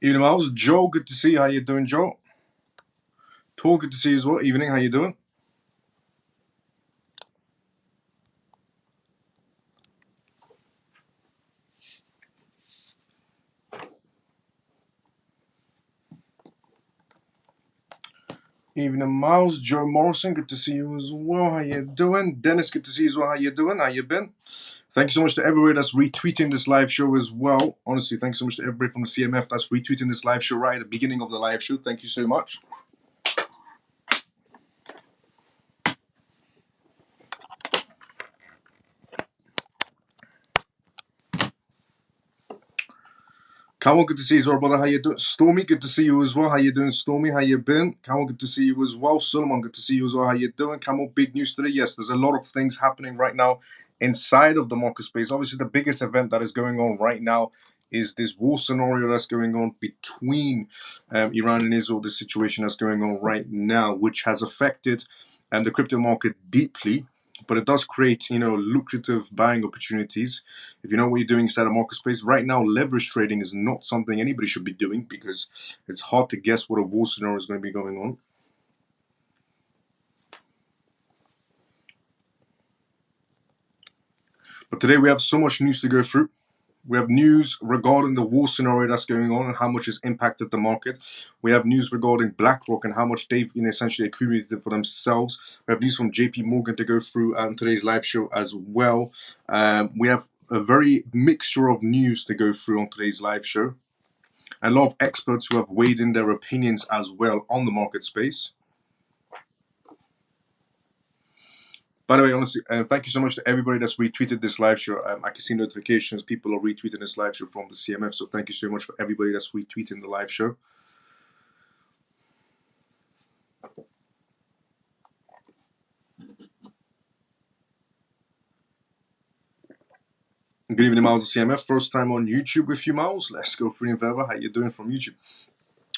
Evening, Miles. Joe, good to see you. How you doing, Joe? Tor, good to see you as well. Evening, how you doing? Evening, Miles. Joe Morrison, good to see you as well. How you doing? Dennis, good to see you as well. How you doing? How you been? Thank you so much to everybody that's retweeting this live show as well. Honestly, thank you so much to everybody from the CMF that's retweeting this live show right at the beginning of the live show. Thank you so much. Camel, good to see you as well, brother. How you doing? Stormy, good to see you as well. How you doing, Stormy? How you been? Camel, good to see you as well. Solomon, good to see you as well. How you doing? Camel, big news today. Yes, there's a lot of things happening right now inside of the market space. Obviously, the biggest event that is going on right now is this war scenario that's going on between Iran and Israel, the situation that's going on right now, which has affected the crypto market deeply. But it does create, lucrative buying opportunities if you know what you're doing inside a market space. Right now, leverage trading is not something anybody should be doing because it's hard to guess what a war scenario is going to be going on. But today we have so much news to go through. We have news regarding the war scenario that's going on and how much it's impacted the market. We have news regarding BlackRock and how much they've essentially accumulated for themselves. We have news from JP Morgan to go through today's live show as well. We have a very mixture of news to go through on today's live show. A lot of experts who have weighed in their opinions as well on the market space. By the way, honestly, thank you so much to everybody that's retweeted this live show. I can see notifications. People are retweeting this live show from the CMF. So thank you so much for everybody that's retweeting the live show. Good evening, Miles of CMF. First time on YouTube with you, Miles. Let's go free and forever. How you doing from YouTube?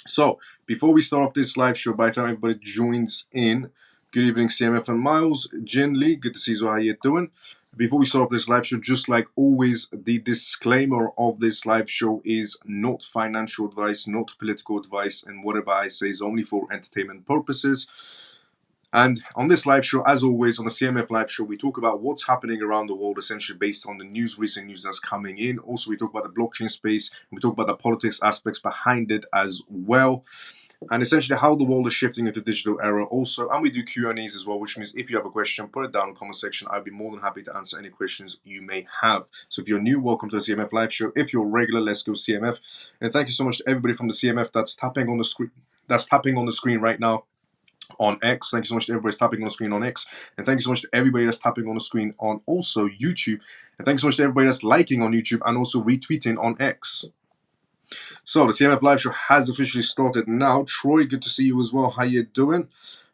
So before we start off this live show, by the time everybody joins in, good evening, CMF and Miles. Jin Lee, good to see you. How you doing? Before we start off this live show, just like always, the disclaimer of this live show is not financial advice, not political advice, and whatever I say is only for entertainment purposes. And on this live show, as always, on the CMF live show, we talk about what's happening around the world, essentially based on the news, recent news that's coming in. Also, we talk about the blockchain space, and we talk about the politics aspects behind it as well, and essentially how the world is shifting into digital era also. And we do Q&As as well, which means if you have a question, put it down in the comment section. I'll be more than happy to answer any questions you may have. So if you're new, welcome to the CMF live show. If you're regular, let's go CMF. And thank you so much to everybody from the CMF that's tapping on the screen. That's tapping on the screen right now on X. Thank you so much to everybody that's tapping on the screen on X. And thank you so much to everybody that's tapping on the screen on also YouTube. And thank you so much to everybody that's liking on YouTube and also retweeting on X. So the CMF live show has officially started now. Troy, good to see you as well. How you doing?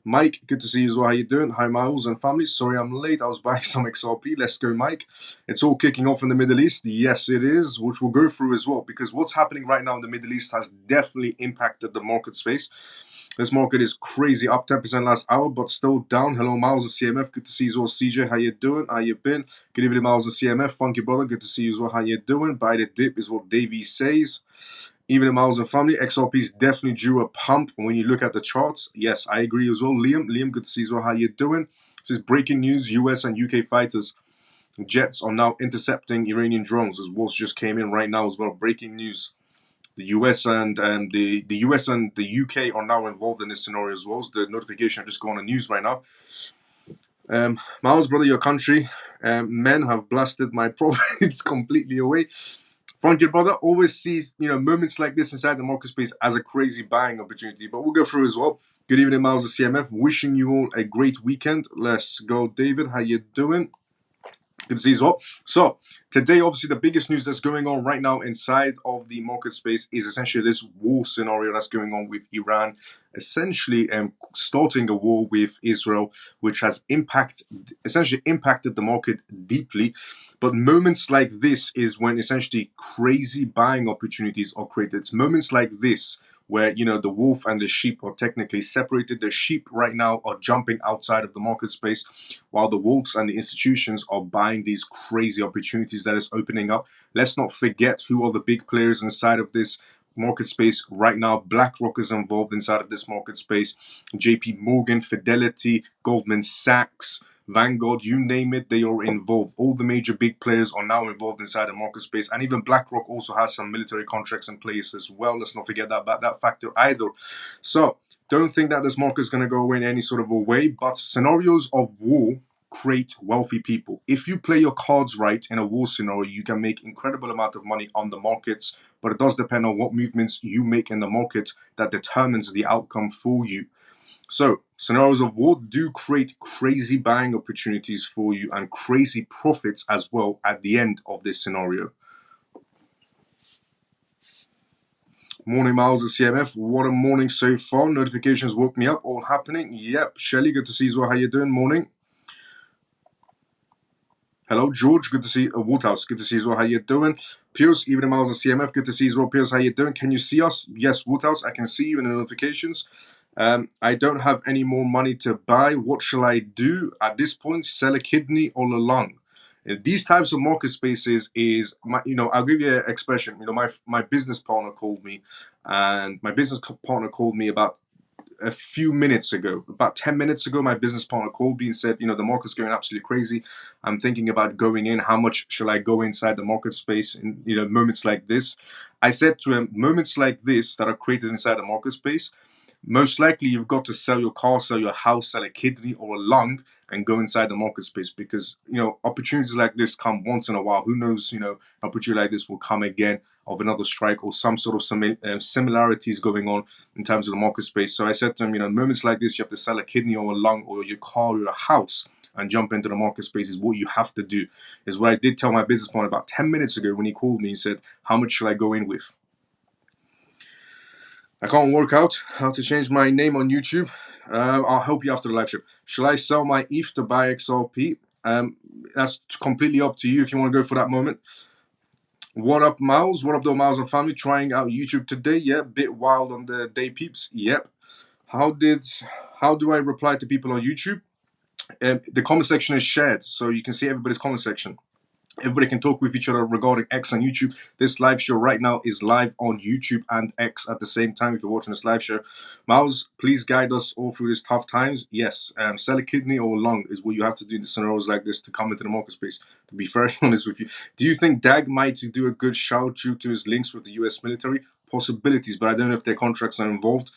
Mike, good to see you as well. How you doing? Hi, Miles and family. Sorry I'm late. I was buying some XRP. Let's go, Mike. It's all kicking off in the Middle East. Yes, it is, which we'll go through as well, because what's happening right now in the Middle East has definitely impacted the market space. This market is crazy, up 10% last hour, but still down. Hello, Miles of CMF. Good to see you as well. CJ, how you doing? How you been? Good evening, Miles of CMF. Funky brother, good to see you as well. How you doing? Buy the dip is what Davey says. Even Miles and family, XRP's definitely drew a pump when you look at the charts. Yes, I agree as well. Liam, good to see you as well. How you doing? This is breaking news. US and UK fighters jets are now intercepting Iranian drones. As Walsh just came in right now as well. Breaking news. The US and the US and the UK are now involved in this scenario as well. So the notification just go on the news right now. Miles, brother, your country, men have blasted my profits completely away. Funky brother always sees moments like this inside the market space as a crazy buying opportunity, but we'll go through as well. Good evening, Miles of CMF. Wishing you all a great weekend. Let's go, David. How you doing? Good to see you as well. So today, obviously, the biggest news that's going on right now inside of the market space is essentially this war scenario that's going on with Iran, essentially starting a war with Israel, which has essentially impacted the market deeply. But moments like this is when essentially crazy buying opportunities are created. It's moments like this where the wolf and the sheep are technically separated. The sheep right now are jumping outside of the market space, while the wolves and the institutions are buying these crazy opportunities that is opening up. Let's not forget who are the big players inside of this. market space right now. BlackRock is involved inside of this market space. JP Morgan, Fidelity, Goldman Sachs, Vanguard, you name it, they are involved. All the major big players are now involved inside the market space, and even BlackRock also has some military contracts in place as well. Let's not forget about that factor either. So don't think that this market is going to go away in any sort of a way, but scenarios of war create wealthy people. If you play your cards right in a war scenario, you can make incredible amount of money on the markets, but it does depend on what movements you make in the market that determines the outcome for you. So scenarios of war do create crazy buying opportunities for you and crazy profits as well at the end of this scenario. Morning, Miles at CMF. What a morning so far. Notifications woke me up. All happening. Yep. Shelly, good to see you as well. How you doing? Morning. Hello, George. Good to see you. Woodhouse. Good to see you as well. How you doing? Pierce, even Miles at CMF. Good to see you as well. Pierce, how you doing? Can you see us? Yes, Woodhouse. I can see you in the notifications. I don't have any more money to buy. What shall I do at this point? Sell a kidney or a lung? These types of market spaces is my, I'll give you an expression. My business partner called me, and my business partner called me about a few minutes ago, about 10 minutes ago. My business partner called me and said, the market's going absolutely crazy. I'm thinking about going in. How much shall I go inside the market space in moments like this? I said to him, moments like this that are created inside the market space, most likely you've got to sell your car, sell your house, sell a kidney or a lung and go inside the market space, because opportunities like this come once in a while. Who knows, opportunity like this will come again, of another strike or some sort of similarities going on in terms of the market space. So I said to him, moments like this, you have to sell a kidney or a lung or your car or your house and jump into the market space is what you have to do. Is what I did tell my business partner about 10 minutes ago when he called me. He said, how much shall I go in with? I can't work out how to change my name on YouTube. I'll help you after the live show. Shall I sell my ETH to buy XRP? That's completely up to you if you want to go for that moment. What up, Miles? What up, though, Miles and family? Trying out YouTube today? Yeah, bit wild on the day, peeps. Yep. How do I reply to people on YouTube? The comment section is shared, so you can see everybody's comment section. Everybody can talk with each other regarding X and YouTube. This live show right now is live on YouTube and X at the same time if you're watching this live show. Miles, please guide us all through these tough times. Yes, sell a kidney or a lung is what you have to do in scenarios like this to come into the market space. To be very honest with you, do you think DAG might do a good shout due to his links with the US military? Possibilities, but I don't know if their contracts are involved.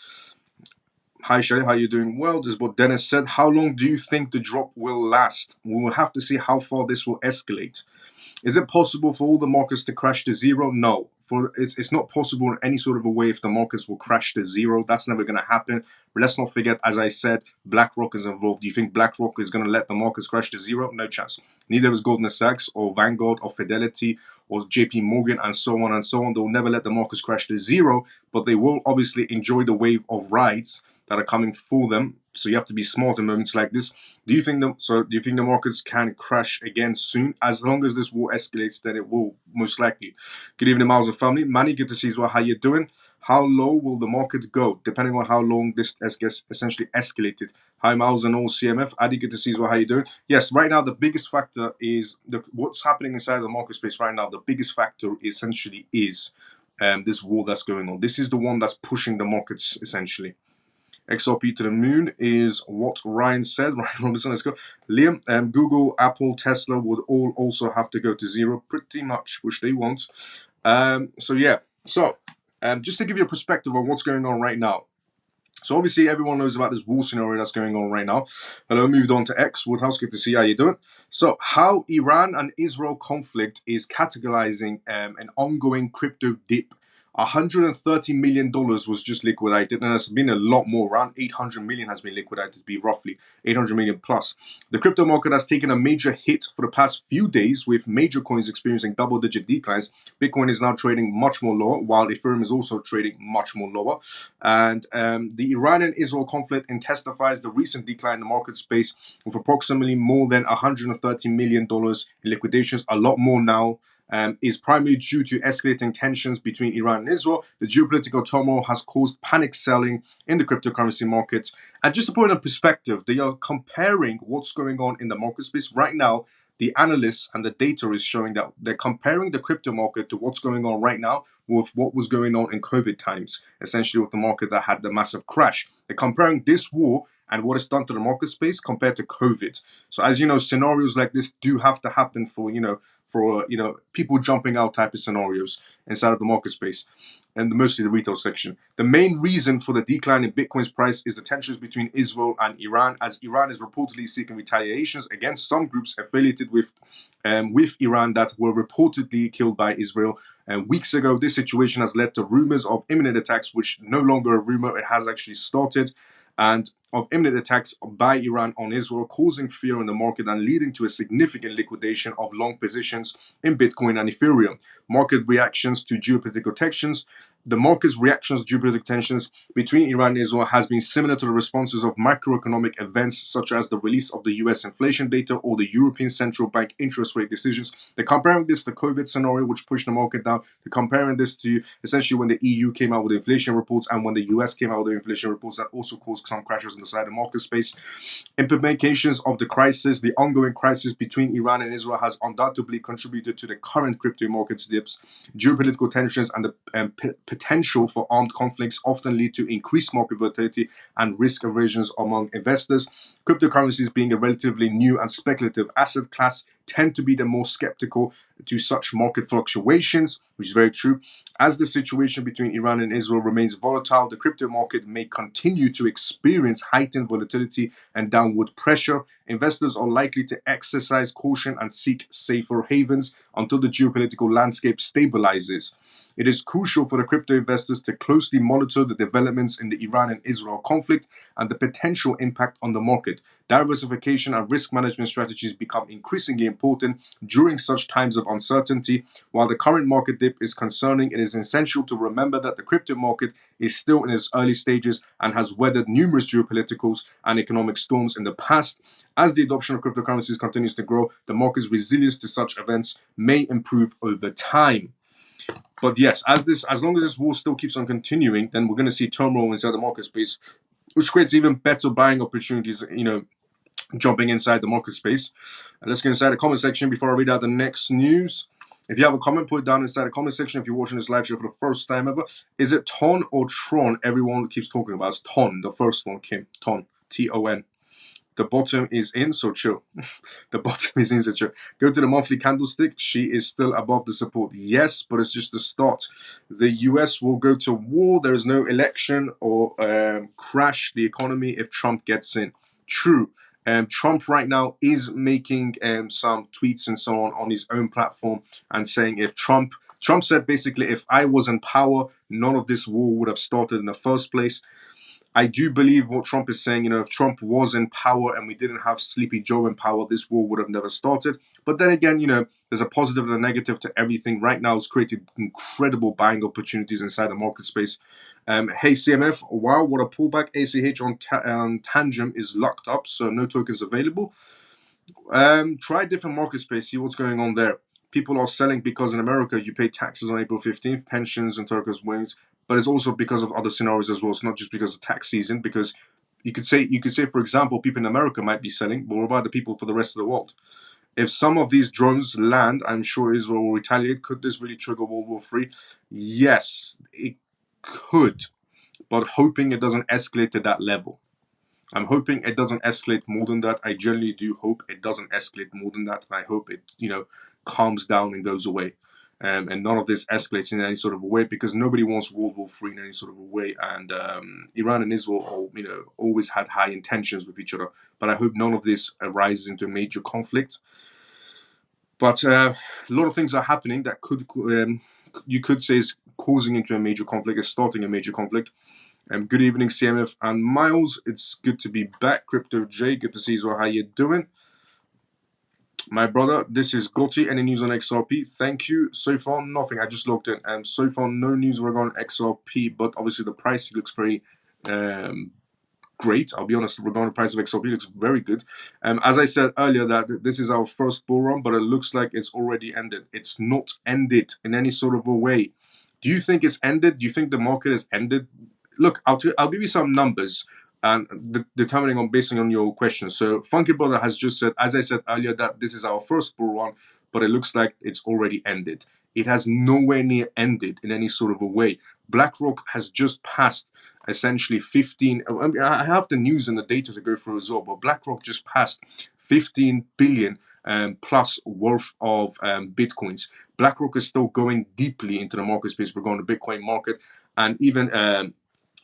Hi Shelly, how you doing? Well, this is what Dennis said. How long do you think the drop will last? We will have to see how far this will escalate. Is it possible for all the markets to crash to zero? No. It's not possible in any sort of a way if the markets will crash to zero. That's never going to happen. But let's not forget, as I said, BlackRock is involved. Do you think BlackRock is going to let the markets crash to zero? No chance. Neither is Goldman Sachs or Vanguard or Fidelity or JP Morgan and so on and so on. They'll never let the markets crash to zero, but they will obviously enjoy the wave of rides that are coming for them. So you have to be smart in moments like this. Do you think the markets can crash again soon? As long as this war escalates, then it will most likely. Good evening, Miles and family. Manny, good to see you as well. How you doing? How low will the market go, depending on how long this gets essentially escalated? Hi, Miles and all CMF. Adi, good to see you as well. How you doing? Yes, right now the biggest factor is what's happening inside the market space right now. The biggest factor essentially is this war that's going on. This is the one that's pushing the markets essentially. XRP to the moon is what Ryan said. Ryan Robinson, let's go. Liam, Google, Apple, Tesla would all also have to go to zero, pretty much, which they won't. So just to give you a perspective on what's going on right now. So obviously everyone knows about this war scenario that's going on right now. Hello, moved on to X. Woodhouse, good to see you. How you doing? So how Iran and Israel conflict is categorizing an ongoing crypto dip. $130 million was just liquidated, and there's been a lot more. Around 800 million has been liquidated, to be roughly 800 million plus. The crypto market has taken a major hit for the past few days, with major coins experiencing double-digit declines. Bitcoin is now trading much more lower, while Ethereum is also trading much more lower. And the Iran and Israel conflict intensifies the recent decline in the market space, with approximately more than $130 million in liquidations, a lot more now. Is primarily due to escalating tensions between Iran and Israel. The geopolitical turmoil has caused panic selling in the cryptocurrency markets. And just to put it in perspective, they are comparing what's going on in the market space right now. the analysts and the data is showing that they're comparing the crypto market to what's going on right now with what was going on in COVID times, essentially with the market that had the massive crash. They're comparing this war and what it's done to the market space compared to COVID. So as you know, scenarios like this do have to happen for, people jumping out type of scenarios inside of the market space and mostly the retail section. The main reason for the decline in Bitcoin's price is the tensions between Israel and Iran, as Iran is reportedly seeking retaliations against some groups affiliated with Iran that were reportedly killed by Israel. Weeks ago, this situation has led to rumors of imminent attacks, which no longer a rumor, it has actually started, and of imminent attacks by Iran on Israel, causing fear in the market and leading to a significant liquidation of long positions in Bitcoin and Ethereum. Market reactions to geopolitical tensions. The market's reactions to geopolitical tensions between Iran and Israel has been similar to the responses of macroeconomic events such as the release of the US inflation data or the European Central Bank interest rate decisions. They're comparing this to the COVID scenario, which pushed the market down. They're comparing this to essentially when the EU came out with inflation reports and when the US came out with inflation reports that also caused some crashes on the side of the market space. Implications of the crisis, the ongoing crisis between Iran and Israel has undoubtedly contributed to the current crypto market's dips. Geopolitical tensions and the potential for armed conflicts often lead to increased market volatility and risk aversions among investors. Cryptocurrencies, being a relatively new and speculative asset class, tend to be the more skeptical to such market fluctuations, which is very true. As the situation between Iran and Israel remains volatile, the crypto market may continue to experience heightened volatility and downward pressure. Investors are likely to exercise caution and seek safer havens until the geopolitical landscape stabilizes. It is crucial for the crypto investors to closely monitor the developments in the Iran and Israel conflict and the potential impact on the market. Diversification and risk management strategies become increasingly important during such times of uncertainty. While the current market dip is concerning, it is essential to remember that the crypto market is still in its early stages and has weathered numerous geopolitical and economic storms in the past. As the adoption of cryptocurrencies continues to grow, the market's resilience to such events may improve over time. But yes, as long as this war still keeps on continuing, then we're going to see turmoil inside the market space, which creates even better buying opportunities, jumping inside the market space. And let's go inside the comment section before I read out the next news. If you have a comment, put it down inside the comment section. If you're watching this live show for the first time ever, is it Ton or Tron everyone keeps talking about? It's Ton, the first one, Kim. Ton, Ton. The bottom is in, so chill. The bottom is in, so chill. Go to the monthly candlestick. She is still above the support. Yes, but it's just the start. The US will go to war. There is no election or crash the economy if Trump gets in. True. Trump right now is making some tweets and so on his own platform and saying if Trump said basically if I was in power, none of this war would have started in the first place. I do believe what Trump is saying, if Trump was in power and we didn't have Sleepy Joe in power, this war would have never started. But then again, there's a positive and a negative to everything. Right now, it's created incredible buying opportunities inside the market space. Hey, CMF, wow, what a pullback. ACH on Tangent is locked up, so no tokens available. Try different market space, see what's going on there. People are selling because in America, you pay taxes on April 15th, pensions and Turkish wings. But it's also because of other scenarios as well. It's not just because of tax season, because you could say, for example, people in America might be selling, but what about the people for the rest of the world? If some of these drones land, I'm sure Israel will retaliate. Could this really trigger World War III? Yes, it could, but hoping it doesn't escalate to that level. I'm hoping it doesn't escalate more than that. I generally do hope it doesn't escalate more than that, and I hope it, calms down and goes away. And none of this escalates in any sort of a way, because nobody wants World War III in any sort of a way. And Iran and Israel, always had high intentions with each other. But I hope none of this arises into a major conflict. But a lot of things are happening that you could say is causing into a major conflict, is starting a major conflict. Good evening, CMF and Miles. It's good to be back. Crypto J, good to see you. How you doing? My brother, this is Gotti. Any news on XRP? Thank you. So far, nothing. I just logged in. So far, no news regarding XRP, but obviously the price looks very great. I'll be honest, regarding the price of XRP, looks very good. As I said earlier, that this is our first bull run, but it looks like it's already ended. It's not ended in any sort of a way. Do you think it's ended? Do you think the market has ended? Look, I'll give you some numbers. and determining on basing on your question. So Funky Brother has just said, as I said earlier, that this is our first bull run, but it looks like it's already ended. It has nowhere near ended in any sort of a way. BlackRock has just passed essentially 15. I have the news and the data to go through as well, but BlackRock just passed 15 billion plus worth of bitcoins. BlackRock is still going deeply into the market space regarding the Bitcoin market, and even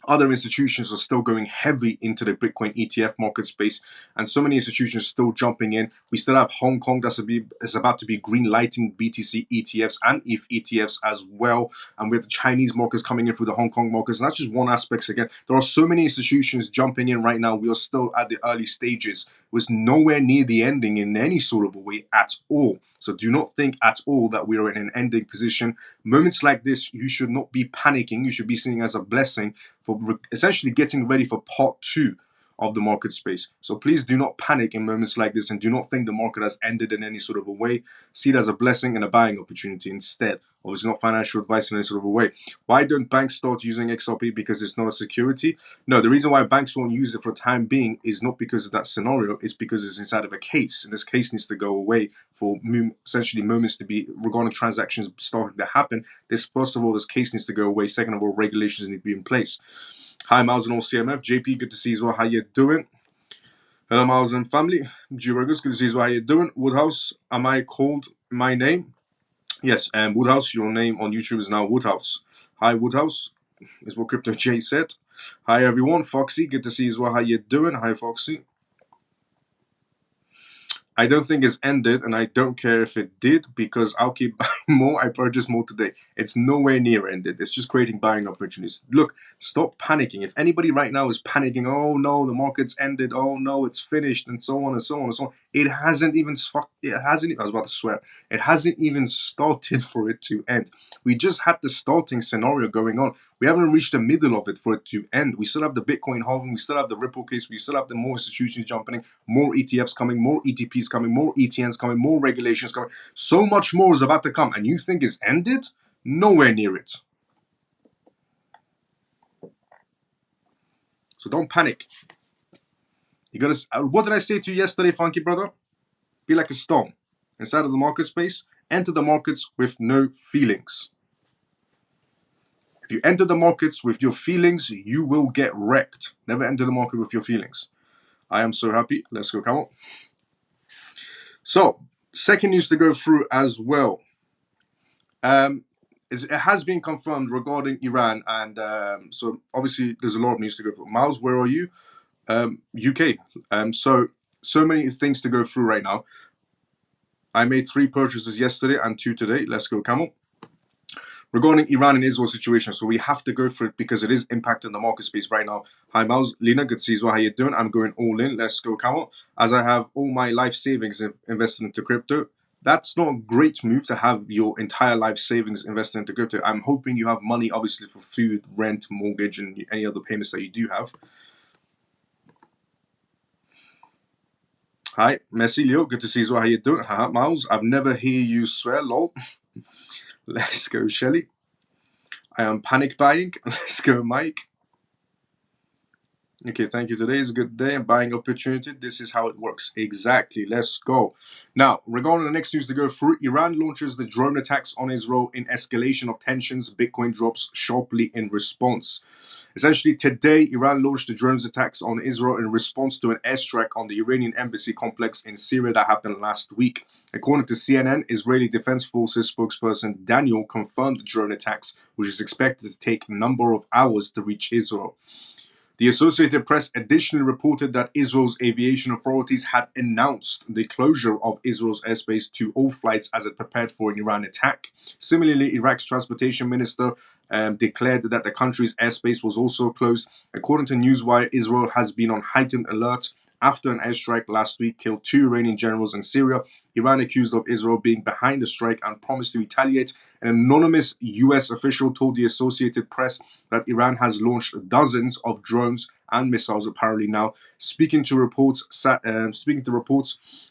other institutions are still going heavy into the Bitcoin ETF market space, and so many institutions still jumping in. We still have Hong Kong is about to be green lighting BTC ETFs and ETH ETFs as well, and with the Chinese markets coming in through the Hong Kong markets. And that's just one aspect. Again, there are so many institutions jumping in right now. We are still at the early stages. Was nowhere near the ending in any sort of a way at all. So do not think at all that we are in an ending position. Moments like this, you should not be panicking. You should be seeing it as a blessing for essentially getting ready for part 2 of the market space. So please do not panic in moments like this, and do not think the market has ended in any sort of a way. See it as a blessing and a buying opportunity instead. Obviously not financial advice in any sort of a way. Why don't banks start using XRP? Because it's not a security? No, the reason why banks won't use it for the time being is not because of that scenario. It's because it's inside of a case, and this case needs to go away for essentially moments to be regarding transactions starting to happen. First of all, this case needs to go away. Second of all, regulations need to be in place. Hi, Miles and all CMF. JP, good to see you as well. How you doing? Hello, Miles and family. G-Regis, good to see you as well. How you doing? Woodhouse, am I called my name? Yes, and Woodhouse, your name on YouTube is now Woodhouse. Hi, Woodhouse, is what Crypto J said. Hi, everyone. Foxy, good to see you as well. How you doing? Hi, Foxy. I don't think it's ended, and I don't care if it did, because I'll keep buying more. I purchased more today. It's nowhere near ended. It's just creating buying opportunities. Look, stop panicking. If anybody right now is panicking, oh no, the market's ended, oh no, it's finished, and so on and so on and so on. It hasn't even I was about to swear. It hasn't even started for it to end. We just had the starting scenario going on. We haven't reached the middle of it for it to end. We still have the Bitcoin halving, we still have the Ripple case, we still have the more institutions jumping in, more ETFs coming, more ETPs coming, more ETNs coming, more regulations coming. So much more is about to come, and you think it's ended? Nowhere near it. So don't panic. You gotta. What did I say to you yesterday, Funky Brother? Be like a storm inside of the market space. Enter the markets with no feelings. If you enter the markets with your feelings, you will get wrecked. Never enter the market with your feelings. I am so happy. Let's go, come on. So, second news to go through as well. It has been confirmed regarding Iran, and so obviously there's a lot of news to go through. Miles, where are you? UK. So many things to go through right now. I made 3 purchases yesterday and 2 today. Let's go, camel. Regarding Iran and Israel situation, so we have to go for it because it is impacting the market space right now. Hi, Miles. Lena, good to see you. How you doing? I'm going all in. Let's go, camel. As I have all my life savings invested into crypto. That's not a great move to have your entire life savings invested into crypto. I'm hoping you have money, obviously, for food, rent, mortgage, and any other payments that you do have. Hi, Messi, Leo, good to see you. How you doing? Haha, Miles, I've never heard you swear, lol. Let's go, Shelly. I am panic buying. Let's go, Mike. Okay, thank you. Today is a good day and buying opportunity. This is how it works. Exactly. Let's go. Now, regarding the next news to go through, Iran launches the drone attacks on Israel in escalation of tensions. Bitcoin drops sharply in response. Essentially, today, Iran launched the drones attacks on Israel in response to an airstrike on the Iranian embassy complex in Syria that happened last week. According to CNN, Israeli Defense Forces spokesperson Daniel confirmed the drone attacks, which is expected to take a number of hours to reach Israel. The Associated Press additionally reported that Israel's aviation authorities had announced the closure of Israel's airspace to all flights as it prepared for an Iran attack. Similarly, Iraq's transportation minister declared that the country's airspace was also closed. According to Newswire, Israel has been on heightened alert after an airstrike last week killed 2 Iranian generals in Syria. Iran accused of Israel being behind the strike and promised to retaliate. An anonymous U.S. official told the Associated Press that Iran has launched dozens of drones and missiles. Apparently now, speaking to reports,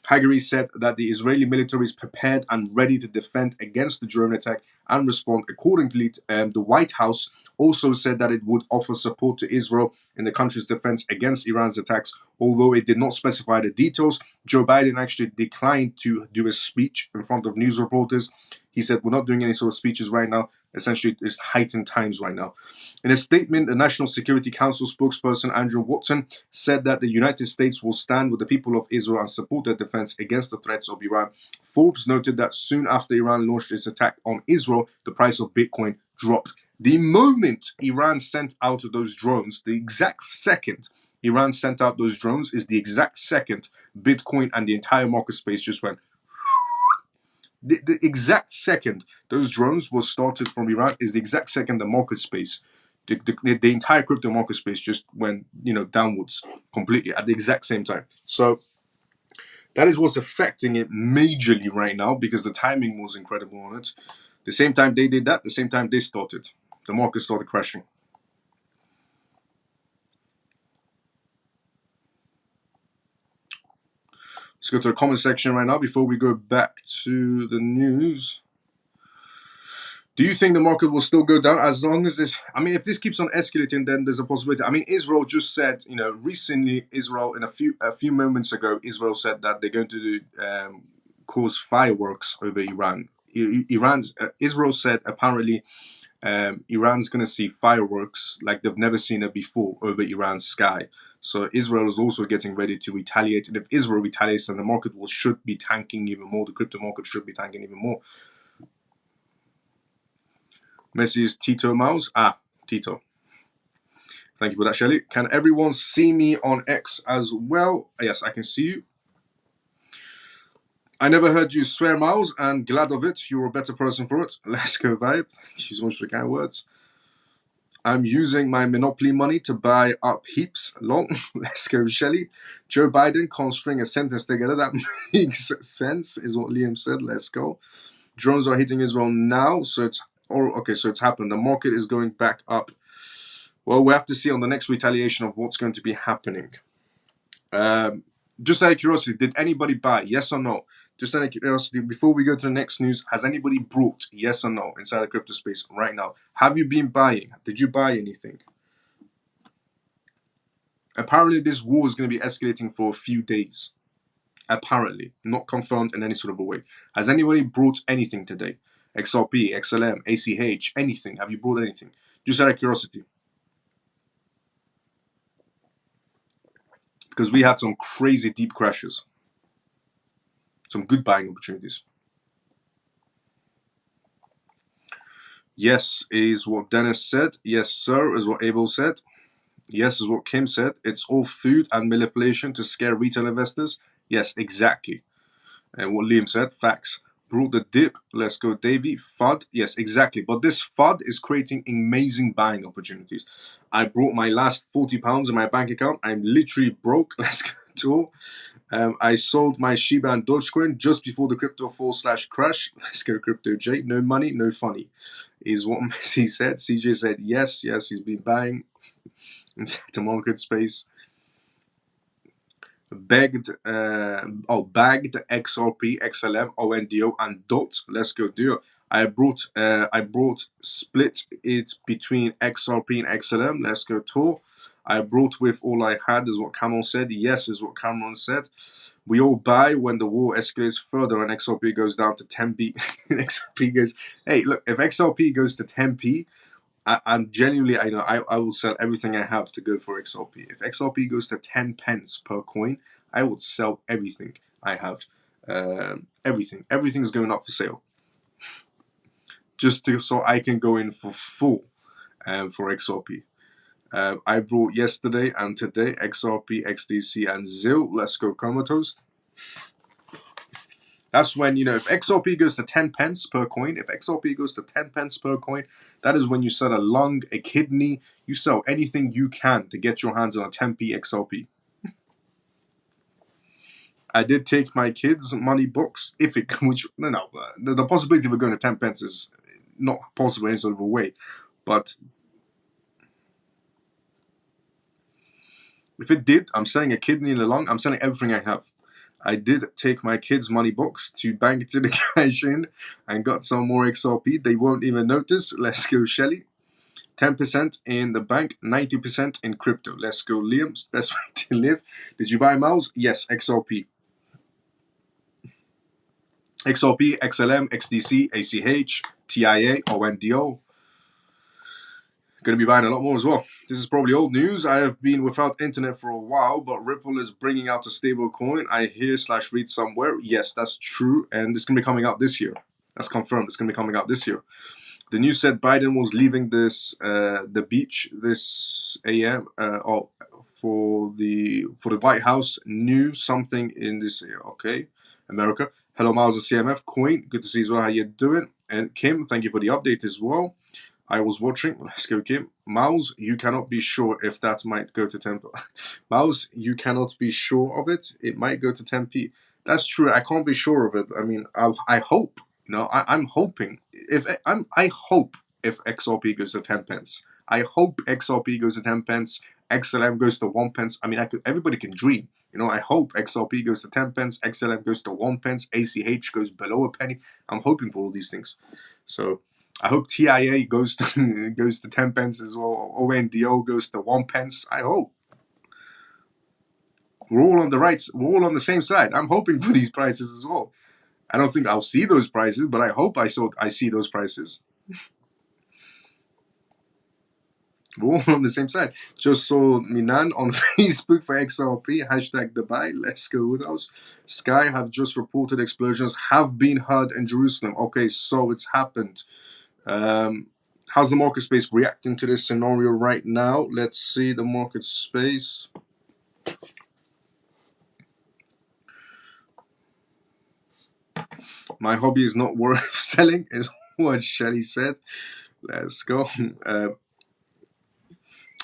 Hagari said that the Israeli military is prepared and ready to defend against the drone attack and respond accordingly. The White House also said that it would offer support to Israel in the country's defense against Iran's attacks, although it did not specify the details. Joe Biden actually declined to do a speech in front of news reporters. He said, "We're not doing any sort of speeches right now. Essentially, it's heightened times right now." In a statement, the National Security Council spokesperson Andrew Watson said that the United States will stand with the people of Israel and support their defense against the threats of Iran. Forbes noted that soon after Iran launched its attack on Israel, the price of Bitcoin dropped. The moment Iran sent out those drones, the exact second Iran sent out those drones is the exact second Bitcoin and the entire market space just went. The exact second those drones were started from Iran is the exact second the market space, the entire crypto market space just went, downwards completely at the exact same time. So that is what's affecting it majorly right now, because the timing was incredible on it. The same time they did that, the same time they started, the market started crashing. Let's go to the comment section right now before we go back to the news. Do you think the market will still go down as long as this? I mean, if this keeps on escalating, then there's a possibility. I mean, Israel just said, recently, Israel in a few moments ago, Israel said that they're going to cause fireworks over Iran. Israel said apparently Iran's going to see fireworks like they've never seen it before over Iran's sky. So Israel is also getting ready to retaliate, and if Israel retaliates, then the market should be tanking even more. The crypto market should be tanking even more. Messi is Tito Mouse. Tito. Thank you for that, Shelly. Can everyone see me on X as well? Yes, I can see you. I never heard you swear, Miles, and glad of it. You're a better person for it. Let's go, Vibe. Thank you so much for the kind words. I'm using my Monopoly money to buy up heaps. Long. Let's go, Shelly. Joe Biden can't string a sentence together. That makes sense, is what Liam said. Let's go. Drones are hitting Israel now, so it's happened. The market is going back up. Well, we have to see on the next retaliation of what's going to be happening. Just out of curiosity, did anybody buy? Yes or no? Just out of curiosity, before we go to the next news, has anybody brought? Yes or no? Inside the crypto space right now. Have you been buying? Did you buy anything? Apparently, this war is going to be escalating for a few days. Apparently, not confirmed in any sort of a way. Has anybody brought anything today? XRP, XLM, ACH, anything? Have you brought anything? Just out of curiosity. Because we had some crazy deep crashes. Some good buying opportunities. Yes is what Dennis said. Yes, sir, is what Abel said. Yes is what Kim said. It's all food and manipulation to scare retail investors. Yes, exactly. And what Liam said, facts. Brought the dip. Let's go, Davey. FUD. Yes, exactly. But this FUD is creating amazing buying opportunities. I brought my last £40 in my bank account. I'm literally broke. Let's go. I sold my Shiba and Dogecoin just before the crypto fall/crash. Let's go, Crypto J. No money, no funny, is what Messi said. CJ said yes, he's been buying inside the market space. Bagged XRP, XLM, ONDO, and DOT. Let's go, duo. I brought split it between XRP and XLM. Let's go, tour. I brought with all I had, is what Cameron said. Yes, is what Cameron said. We all buy when the war escalates further and XRP goes down to 10p. XRP goes, hey, look, if XRP goes to 10p, I'm genuinely, I will sell everything I have to go for XRP. If XRP goes to 10 pence per coin, I would sell everything I have. Everything's going up for sale. So I can go in for full for XRP. I brought yesterday and today XRP, XDC, and ZIL. Let's go, Comatose. That's when, if XRP goes to 10 pence per coin, that is when you sell a lung, a kidney, you sell anything you can to get your hands on a 10p XRP. I did take my kids' money box, the possibility of it going to 10 pence is not possible in any sort of a way, but If it did, I'm selling a kidney and a lung. I'm selling everything I have. I did take my kids' money box to bank it to the cash in and got some more XRP. They won't even notice. Let's go, Shelly. 10% in the bank, 90% in crypto. Let's go, Liam's best way to live. Did you buy Miles? Yes, XRP. XRP, XLM, XDC, ACH, TIA, ONDO. Going to be buying a lot more as well. This is probably old news. I have been without internet for a while, but Ripple is bringing out a stable coin. I hear/read somewhere. Yes, that's true. And it's going to be coming out this year. That's confirmed. It's going to be coming out this year. The news said Biden was leaving the beach this AM for the White House. Knew something in this year. Okay, America. Hello, Miles of CMF. Queen, good to see you as well. How you doing? And Kim, thank you for the update as well. I was watching. Let's go, Kim. Mouse, you cannot be sure if that might go to 10. Mouse, you cannot be sure of it. It might go to 10p. That's true. I can't be sure of it. I mean, I hope. I'm hoping. I hope if XRP goes to 10 pence. I hope XRP goes to 10 pence. XLM goes to 1 pence. I mean, everybody can dream. I hope XRP goes to 10 pence. XLM goes to 1 pence. ACH goes below a penny. I'm hoping for all these things. So I hope TIA goes to goes to 10 pence as well. ONDO goes to 1 pence. I hope. We're all on the right. We're all on the same side. I'm hoping for these prices as well. I don't think I'll see those prices, but I hope I see those prices. We're all on the same side. Just saw Minan on Facebook for XRP. Hashtag Dubai. Let's go with us. Sky have just reported explosions have been heard in Jerusalem. Okay, so it's happened. How's the market space reacting to this scenario right now? Let's see the market space. My hobby is not worth selling, is what Shelly said. Let's go.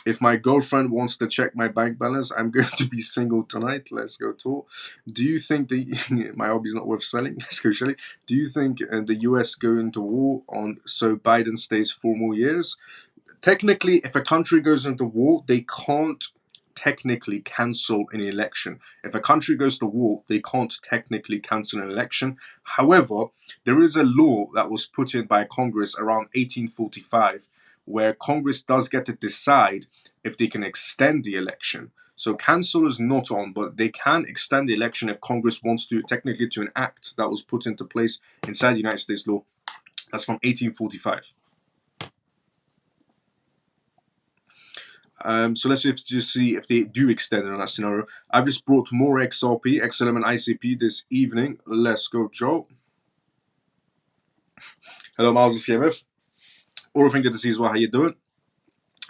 If my girlfriend wants to check my bank balance, I'm going to be single tonight. Let's go talk. Do you think my hobby is not worth selling? Let's go, Shelly. Do you think the US go into war so Biden stays 4 more years? Technically, if a country goes into war, they can't technically cancel an election. If a country goes to war, they can't technically cancel an election. However, there is a law that was put in by Congress around 1845 where Congress does get to decide if they can extend the election. So cancel is not on, but they can extend the election if Congress wants to, technically to an act that was put into place inside the United States law. That's from 1845. So let's just see if they do extend it on that scenario. I've just brought more XRP, XLM, and ICP this evening. Let's go, Joe. Hello, Miles of CMF. Orphan, good to see you as well. How you doing?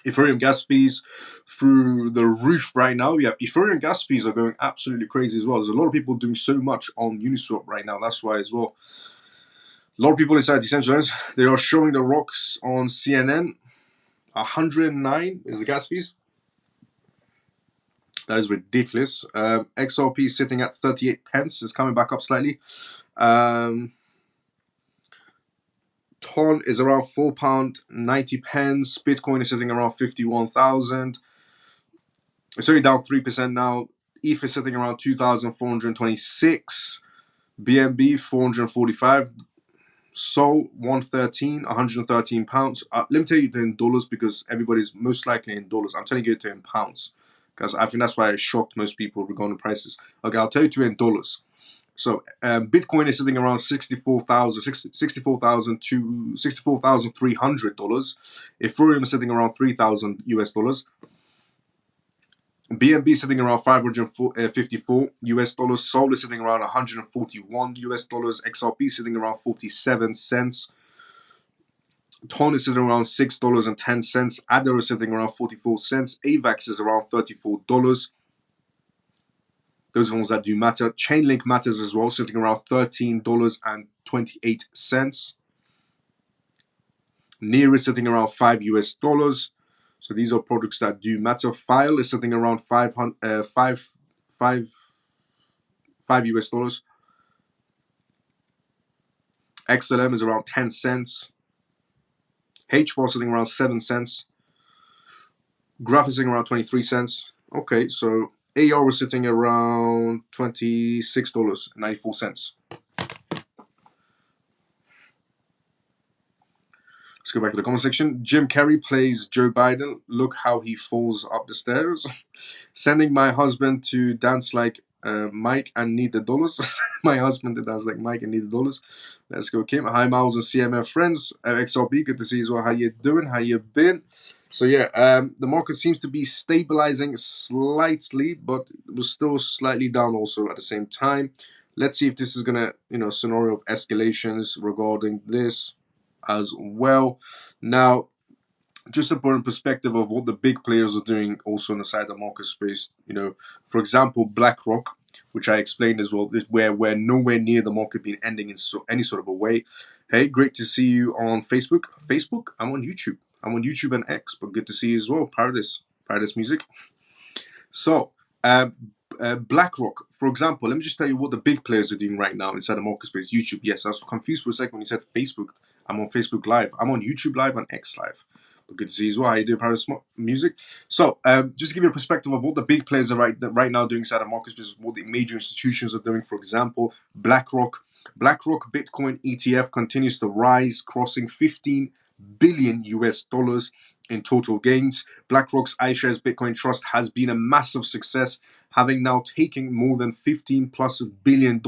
Ethereum gas fees through the roof right now. Yeah, Ethereum gas fees are going absolutely crazy as well. There's a lot of people doing so much on Uniswap right now. That's why as well. A lot of people inside decentralized. They are showing the rocks on CNN. 109 is the gas fees. That is ridiculous. XRP sitting at 38 pence. It's coming back up slightly. Ton is around £4.90. Bitcoin is sitting around 51,000. It's only down 3% now. ETH is sitting around 2,426. BNB 445. Sol 113 pounds. Let me tell you it in dollars because everybody's most likely in dollars. I'm telling you it in pounds because I think that's why it shocked most people regarding prices. Okay, I'll tell you to in dollars. So Bitcoin is sitting around $64,000 to $64,300. Ethereum is sitting around $3,000. BNB is sitting around $554. Sol is sitting around $141. XRP is sitting around 47 cents. Ton is sitting around $6.10. ADA is sitting around 44 cents. AVAX is around $34. Those are the ones that do matter. Chainlink matters as well, sitting around $13.28. Near is sitting around $5. So these are products that do matter. File is sitting around $5 US. XLM is around 10 cents. HBAR sitting around 7 cents. Graph is sitting around 23 cents. Okay, so AR is sitting around $26.94. Let's go back to the comment section. Jim Carrey plays Joe Biden. Look how he falls up the stairs. Sending my husband to dance like Mike and need the dollars. My husband to dance like Mike and need the dollars. Let's go, Kim. Hi, Miles and CMF friends. XRB, good to see you as well. How you doing? How you been? So yeah, the market seems to be stabilizing slightly, but it was still slightly down also at the same time. Let's see if this is gonna, scenario of escalations regarding this as well. Now, just to put in perspective of what the big players are doing also on the side of the market space, for example, BlackRock, which I explained as well, where we're nowhere near the market being ending in any sort of a way. Hey, great to see you on Facebook. Facebook? I'm on YouTube. I'm on YouTube and X, but good to see you as well. Paradise Music. So, BlackRock, for example, let me just tell you what the big players are doing right now inside the market space. YouTube, yes, I was confused for a second when you said Facebook. I'm on Facebook Live. I'm on YouTube Live and X Live. But good to see you as well. How you doing, Paradise Music? So, just to give you a perspective of what the big players are right now doing inside the market space, what the major institutions are doing. For example, BlackRock Bitcoin ETF continues to rise, crossing 15 billion US dollars in total gains. BlackRock's iShares Bitcoin Trust has been a massive success, having now taken more than $15 plus billion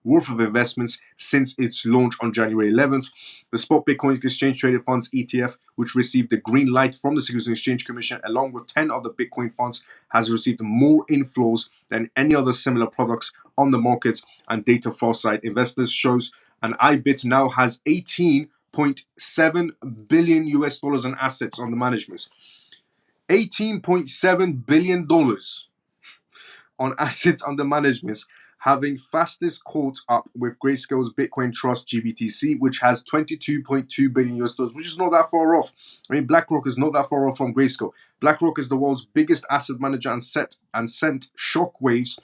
worth of investments since its launch on January 11th. The spot Bitcoin Exchange Traded Funds ETF, which received the green light from the Securities and Exchange Commission, along with 10 other Bitcoin funds, has received more inflows than any other similar products on the market, and data Farsight Investors shows an IBIT now has 18.7 billion US dollars in assets under management. $18.7 billion on assets under management, having fastest caught up with Grayscale's Bitcoin Trust GBTC, which has 22.2 billion US dollars, which is not that far off. I mean, BlackRock is not that far off from Grayscale. BlackRock is the world's biggest asset manager and sent shockwaves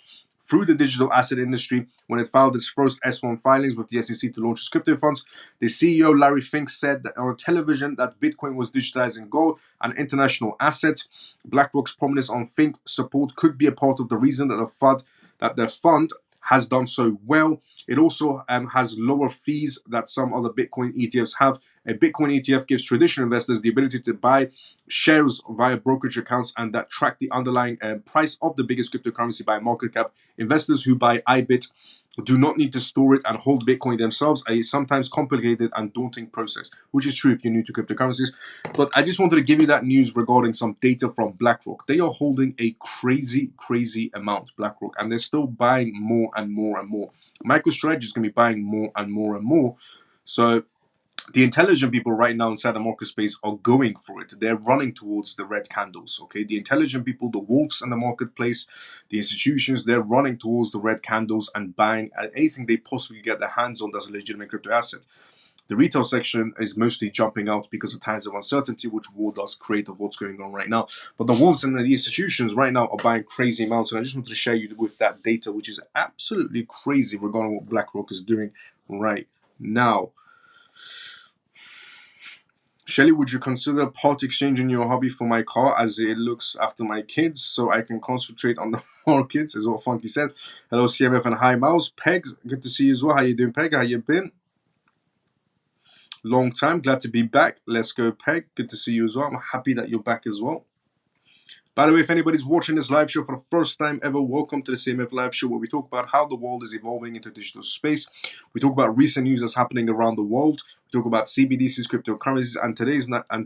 through the digital asset industry when it filed its first S1 filings with the SEC to launch its crypto funds. The CEO, Larry Fink, said that on television that Bitcoin was digitizing gold, an international asset. BlackRock's prominence on Fink support could be a part of the reason that the fund has done so well. It also has lower fees that some other Bitcoin ETFs have. A Bitcoin ETF gives traditional investors the ability to buy shares via brokerage accounts and that track the underlying price of the biggest cryptocurrency by market cap. Investors who buy IBIT do not need to store it and hold Bitcoin themselves, a sometimes complicated and daunting process, which is true if you're new to cryptocurrencies. But I just wanted to give you that news regarding some data from BlackRock. They are holding a crazy, crazy amount, BlackRock, and they're still buying more and more and more. MicroStrategy is going to be buying more and more and more. So the intelligent people right now inside the market space are going for it. They're running towards the red candles. Okay, the intelligent people, the wolves in the marketplace, the institutions, they're running towards the red candles and buying anything they possibly get their hands on that's a legitimate crypto asset. The retail section is mostly jumping out because of times of uncertainty, which war does create of what's going on right now. But the wolves and the institutions right now are buying crazy amounts, and I just wanted to share you with that data, which is absolutely crazy regarding what BlackRock is doing right now. Shelly, would you consider part exchanging your hobby for my car as it looks after my kids so I can concentrate on the markets, is what Funky said. Hello, CMF and hi, Mouse. Pegs, good to see you as well. How you doing, Peg? How you been? Long time, glad to be back. Let's go, Peg. Good to see you as well. I'm happy that you're back as well. By the way, if anybody's watching this live show for the first time ever, welcome to the CMF live show where we talk about how the world is evolving into digital space. We talk about recent news that's happening around the world. We talk about CBDCs, cryptocurrencies, and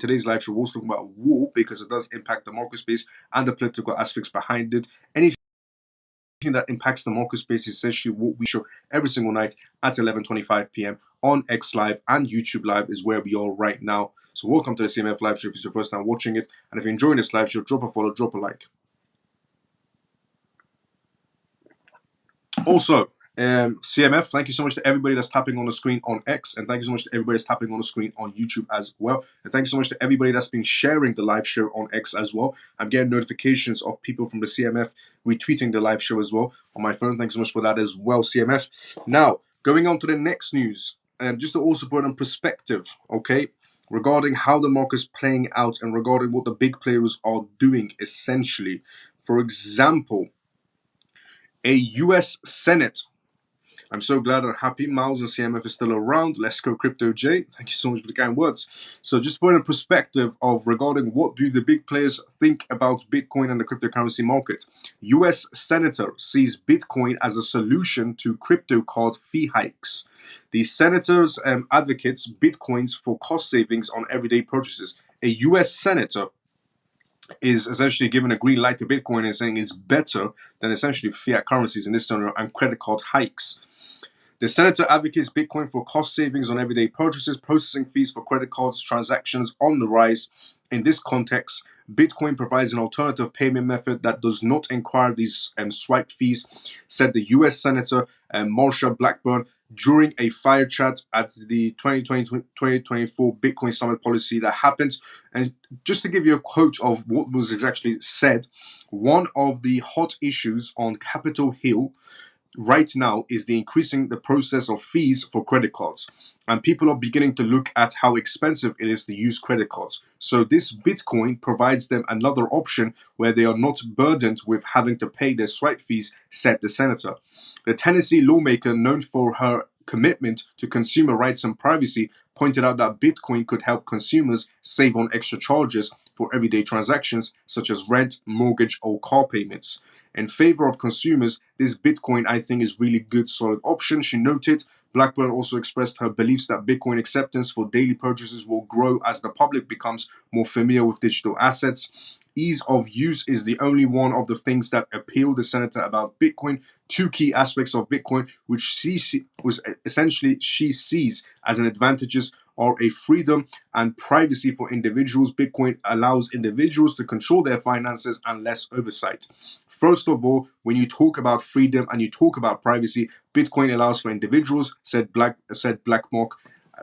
today's live show we'll talk about war because it does impact the market space and the political aspects behind it. Anything that impacts the market space is essentially what we show every single night at 11:25 p.m. on X Live and YouTube Live is where we are right now. So welcome to the CMF live show if it's your first time watching it. And if you're enjoying this live show, drop a follow, drop a like. Also, CMF, thank you so much to everybody that's tapping on the screen on X, and thank you so much to everybody that's tapping on the screen on YouTube as well. And thank you so much to everybody that's been sharing the live show on X as well. I'm getting notifications of people from the CMF retweeting the live show as well on my phone. Thanks so much for that as well, CMF. Now, going on to the next news, just to also put in perspective, okay, regarding how the market's playing out and regarding what the big players are doing, essentially. For example, a US Senate. I'm so glad and happy Miles and CMF is still around. Let's go, Crypto J. Thank you so much for the kind words. So just put in perspective of regarding what do the big players think about Bitcoin and the cryptocurrency market. US Senator sees Bitcoin as a solution to crypto card fee hikes. The senators advocates Bitcoins for cost savings on everyday purchases. A US Senator is essentially given a green light to Bitcoin and saying it's better than essentially fiat currencies in this scenario and credit card hikes. The senator advocates Bitcoin for cost savings on everyday purchases, processing fees for credit cards, transactions on the rise. In this context, Bitcoin provides an alternative payment method that does not require these swipe fees, said the US Senator Marsha Blackburn during a fire chat at the 2020-2024 Bitcoin Summit policy that happened. And just to give you a quote of what was exactly said, one of the hot issues on Capitol Hill right now is the increasing the process of fees for credit cards, and people are beginning to look at how expensive it is to use credit cards. So this Bitcoin provides them another option where they are not burdened with having to pay their swipe fees, said the senator. The Tennessee lawmaker, known for her commitment to consumer rights and privacy, pointed out that Bitcoin could help consumers save on extra charges for everyday transactions such as rent, mortgage, or car payments. In favor of consumers, this Bitcoin, I think, is really good, solid option, she noted. Blackburn also expressed her beliefs that Bitcoin acceptance for daily purchases will grow as the public becomes more familiar with digital assets. Ease of use is the only one of the things that appeal the senator about Bitcoin. Two key aspects of Bitcoin, which she sees as an advantages, are a freedom and privacy for individuals. Bitcoin allows individuals to control their finances and less oversight. First of all, when you talk about freedom and you talk about privacy, Bitcoin allows for individuals, said Blackmark.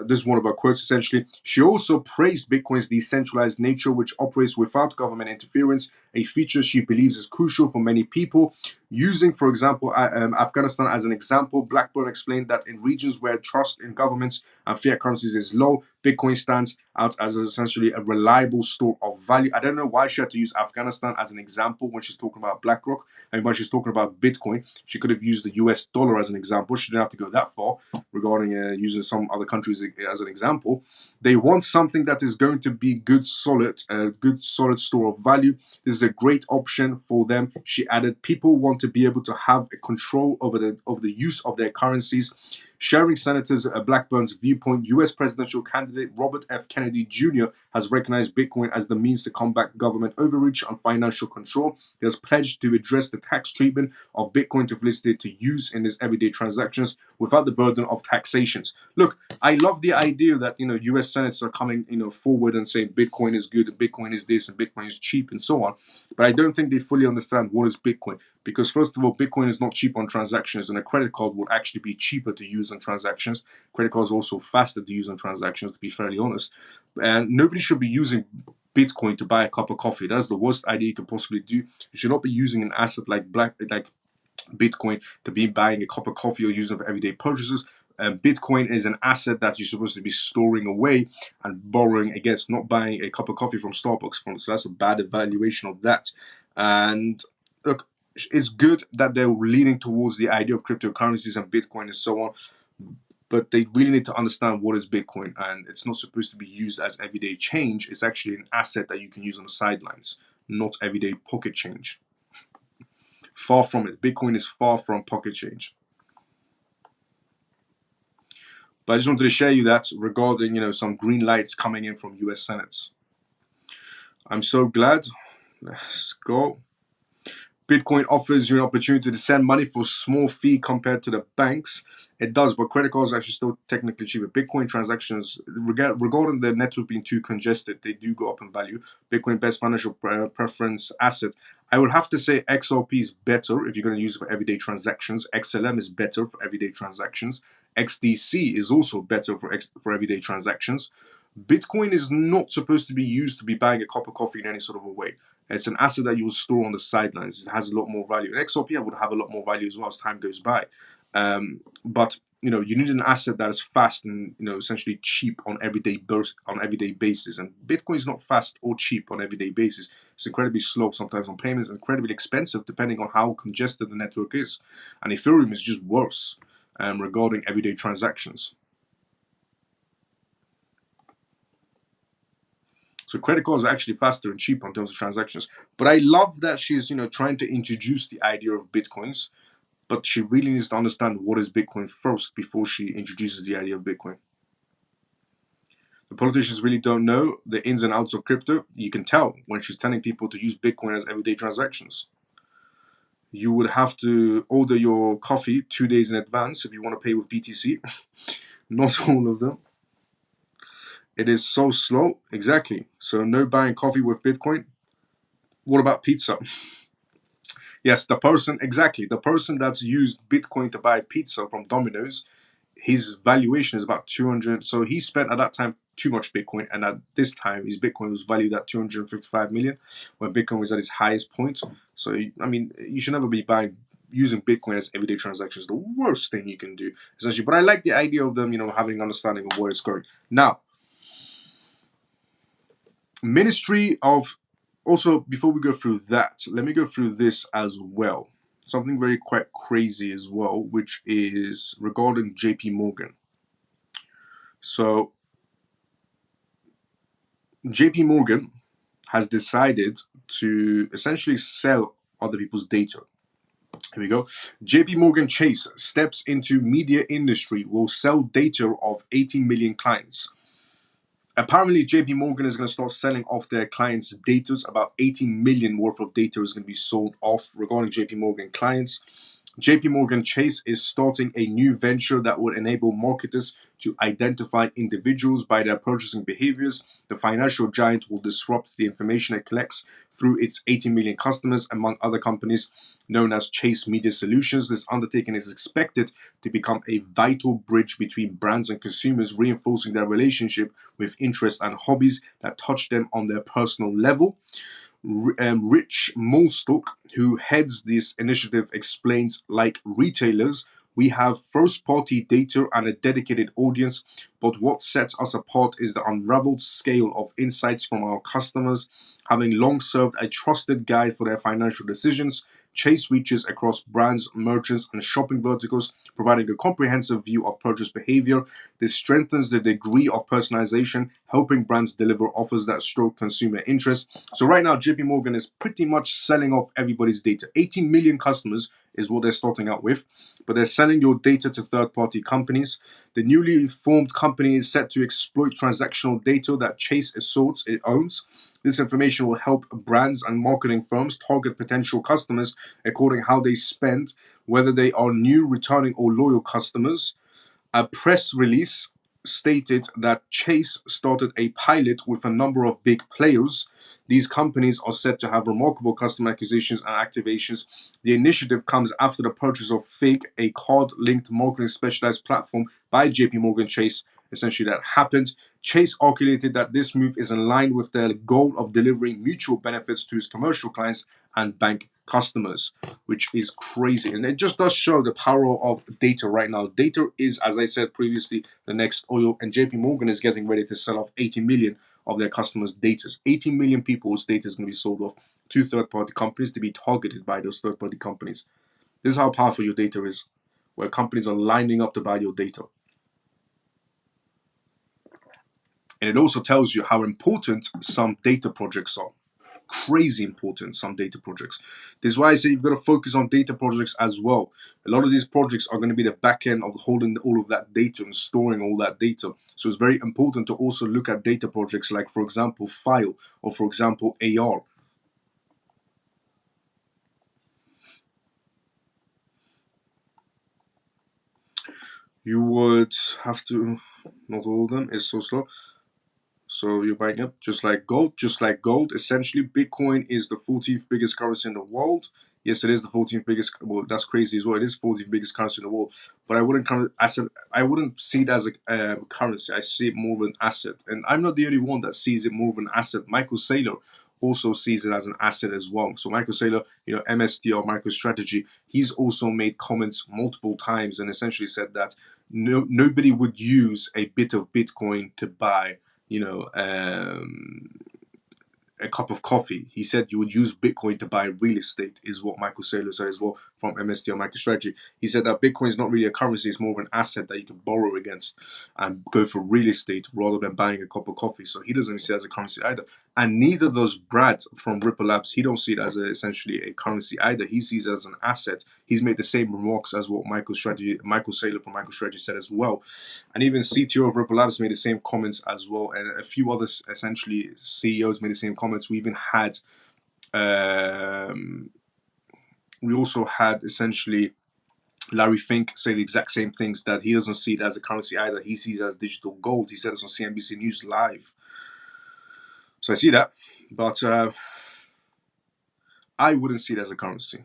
This is one of her quotes essentially. She also praised Bitcoin's decentralized nature, which operates without government interference, a feature she believes is crucial for many people. Using, for example, Afghanistan as an example, Blackburn explained that in regions where trust in governments and fiat currencies is low, Bitcoin stands out as essentially a reliable store of value. I don't know why she had to use Afghanistan as an example when she's talking about BlackRock. And when she's talking about Bitcoin, she could have used the US dollar as an example. She didn't have to go that far regarding using some other countries as an example. They want something that is going to be good, solid store of value. This is a great option for them. She added, people want to be able to have a control over the use of their currencies. Sharing Senators Blackburn's viewpoint, U.S. presidential candidate Robert F. Kennedy Jr. has recognized Bitcoin as the means to combat government overreach and financial control. He has pledged to address the tax treatment of Bitcoin to facilitate to use in his everyday transactions without the burden of taxations. Look, I love the idea that U.S. senators are coming forward and saying Bitcoin is good and Bitcoin is this and Bitcoin is cheap and so on, but I don't think they fully understand what is Bitcoin. Because first of all, Bitcoin is not cheap on transactions, and a credit card would actually be cheaper to use on transactions. Credit cards are also faster to use on transactions, to be fairly honest. And nobody should be using Bitcoin to buy a cup of coffee. That's the worst idea you can possibly do. You should not be using an asset like Bitcoin to be buying a cup of coffee or using it for everyday purchases. Bitcoin is an asset that you're supposed to be storing away and borrowing against, not buying a cup of coffee from Starbucks. So that's a bad evaluation of that. And look, it's good that they're leaning towards the idea of cryptocurrencies and Bitcoin and so on, but they really need to understand what is Bitcoin, and it's not supposed to be used as everyday change. It's actually an asset that you can use on the sidelines, not everyday pocket change. Far from it. Bitcoin is far from pocket change. But I just wanted to share you that regarding some green lights coming in from US Senates. I'm so glad. Let's go. Bitcoin offers you an opportunity to send money for a small fee compared to the banks. It does, but credit cards are actually still technically cheaper. Bitcoin transactions, regarding the network being too congested, they do go up in value. Bitcoin best financial preference asset. I would have to say XRP is better if you're going to use it for everyday transactions. XLM is better for everyday transactions. XDC is also better for everyday transactions. Bitcoin is not supposed to be used to be buying a cup of coffee in any sort of a way. It's an asset that you will store on the sidelines. It has a lot more value. And XRP would have a lot more value as well as time goes by. But you need an asset that is fast and essentially cheap on everyday basis. And Bitcoin is not fast or cheap on everyday basis. It's incredibly slow sometimes on payments, incredibly expensive depending on how congested the network is. And Ethereum is just worse regarding everyday transactions. So credit cards are actually faster and cheaper in terms of transactions. But I love that she's trying to introduce the idea of Bitcoins. But she really needs to understand what is Bitcoin first before she introduces the idea of Bitcoin. The politicians really don't know the ins and outs of crypto. You can tell when she's telling people to use Bitcoin as everyday transactions. You would have to order your coffee 2 days in advance if you want to pay with BTC. Not all of them. It is so slow. Exactly. So no buying coffee with Bitcoin. What about pizza? Yes, the person that's used Bitcoin to buy pizza from Domino's, his valuation is about 200. So he spent at that time too much Bitcoin, and at this time his Bitcoin was valued at 255 million, when Bitcoin was at its highest point. So I mean, you should never be using Bitcoin as everyday transactions. The worst thing you can do, essentially. But I like the idea of them, having an understanding of where it's going. Now, Ministry of also, before we go through that, let me go through this as well. Something very quite crazy as well, which is regarding JP Morgan. So JP Morgan has decided to essentially sell other people's data. Here we go. JP Morgan Chase steps into media industry, will sell data of 18 million clients. Apparently, JP Morgan is going to start selling off their clients' data. About 18 million worth of data is going to be sold off regarding JP Morgan clients. JP Morgan Chase is starting a new venture that would enable marketers to identify individuals by their purchasing behaviors. The financial giant will disrupt the information it collects through its 18 million customers, among other companies known as Chase Media Solutions. This undertaking is expected to become a vital bridge between brands and consumers, reinforcing their relationship with interests and hobbies that touch them on their personal level. Rich Molstock, who heads this initiative, explains, like retailers, we have first party data and a dedicated audience, but what sets us apart is the unraveled scale of insights from our customers. Having long served a trusted guide for their financial decisions, Chase reaches across brands, merchants, and shopping verticals, providing a comprehensive view of purchase behavior. This strengthens the degree of personalization, helping brands deliver offers that stroke consumer interest. So right now, JP Morgan is pretty much selling off everybody's data. 18 million customers is what they're starting out with, but they're selling your data to third-party companies. The newly formed company is set to exploit transactional data that Chase asserts it owns. This information will help brands and marketing firms target potential customers according to how they spend, whether they are new, returning, or loyal customers. A press release stated that Chase started a pilot with a number of big players. These companies are said to have remarkable customer acquisitions and activations. The initiative comes after the purchase of Fig, a card-linked marketing specialized platform by JP Morgan Chase. Essentially, that happened. Chase articulated that this move is in line with their goal of delivering mutual benefits to its commercial clients and bank customers, which is crazy. And it just does show the power of data right now. Data is, as I said previously, the next oil, and JP Morgan is getting ready to sell off 80 million of their customers' data. 18 million people's data is going to be sold off to third-party companies to be targeted by those third-party companies. This is how powerful your data is, where companies are lining up to buy your data. And it also tells you how important some data projects are. Crazy important, some data projects. This is why I say you've got to focus on data projects as well. A lot of these projects are going to be the back end of holding all of that data and storing all that data. So it's very important to also look at data projects like, for example, File, or for example, AR. You would have to, not all of them, it's so slow. So you're buying up just like gold. Essentially, Bitcoin is the 14th biggest currency in the world. Yes, it is the 14th biggest. Well, that's crazy as well. It is 14th biggest currency in the world. But I wouldn't see it as a currency. I see it more of an asset. And I'm not the only one that sees it more of an asset. Michael Saylor also sees it as an asset as well. So Michael Saylor, MSD or MicroStrategy, he's also made comments multiple times and essentially said that nobody would use a bit of Bitcoin to buy, a cup of coffee. He said you would use Bitcoin to buy real estate, is what Michael Saylor said as well from MSD or MicroStrategy. He said that Bitcoin is not really a currency, it's more of an asset that you can borrow against and go for real estate rather than buying a cup of coffee. So he doesn't see it as a currency either. And neither does Brad from Ripple Labs. He don't see it as essentially a currency either. He sees it as an asset. He's made the same remarks as what Michael Saylor from MicroStrategy said as well. And even CTO of Ripple Labs made the same comments as well. And a few others, essentially, CEOs made the same comments. We even had, we also had essentially Larry Fink say the exact same things, that he doesn't see it as a currency either. He sees it as digital gold. He said this on CNBC News Live. So I see that. But I wouldn't see it as a currency.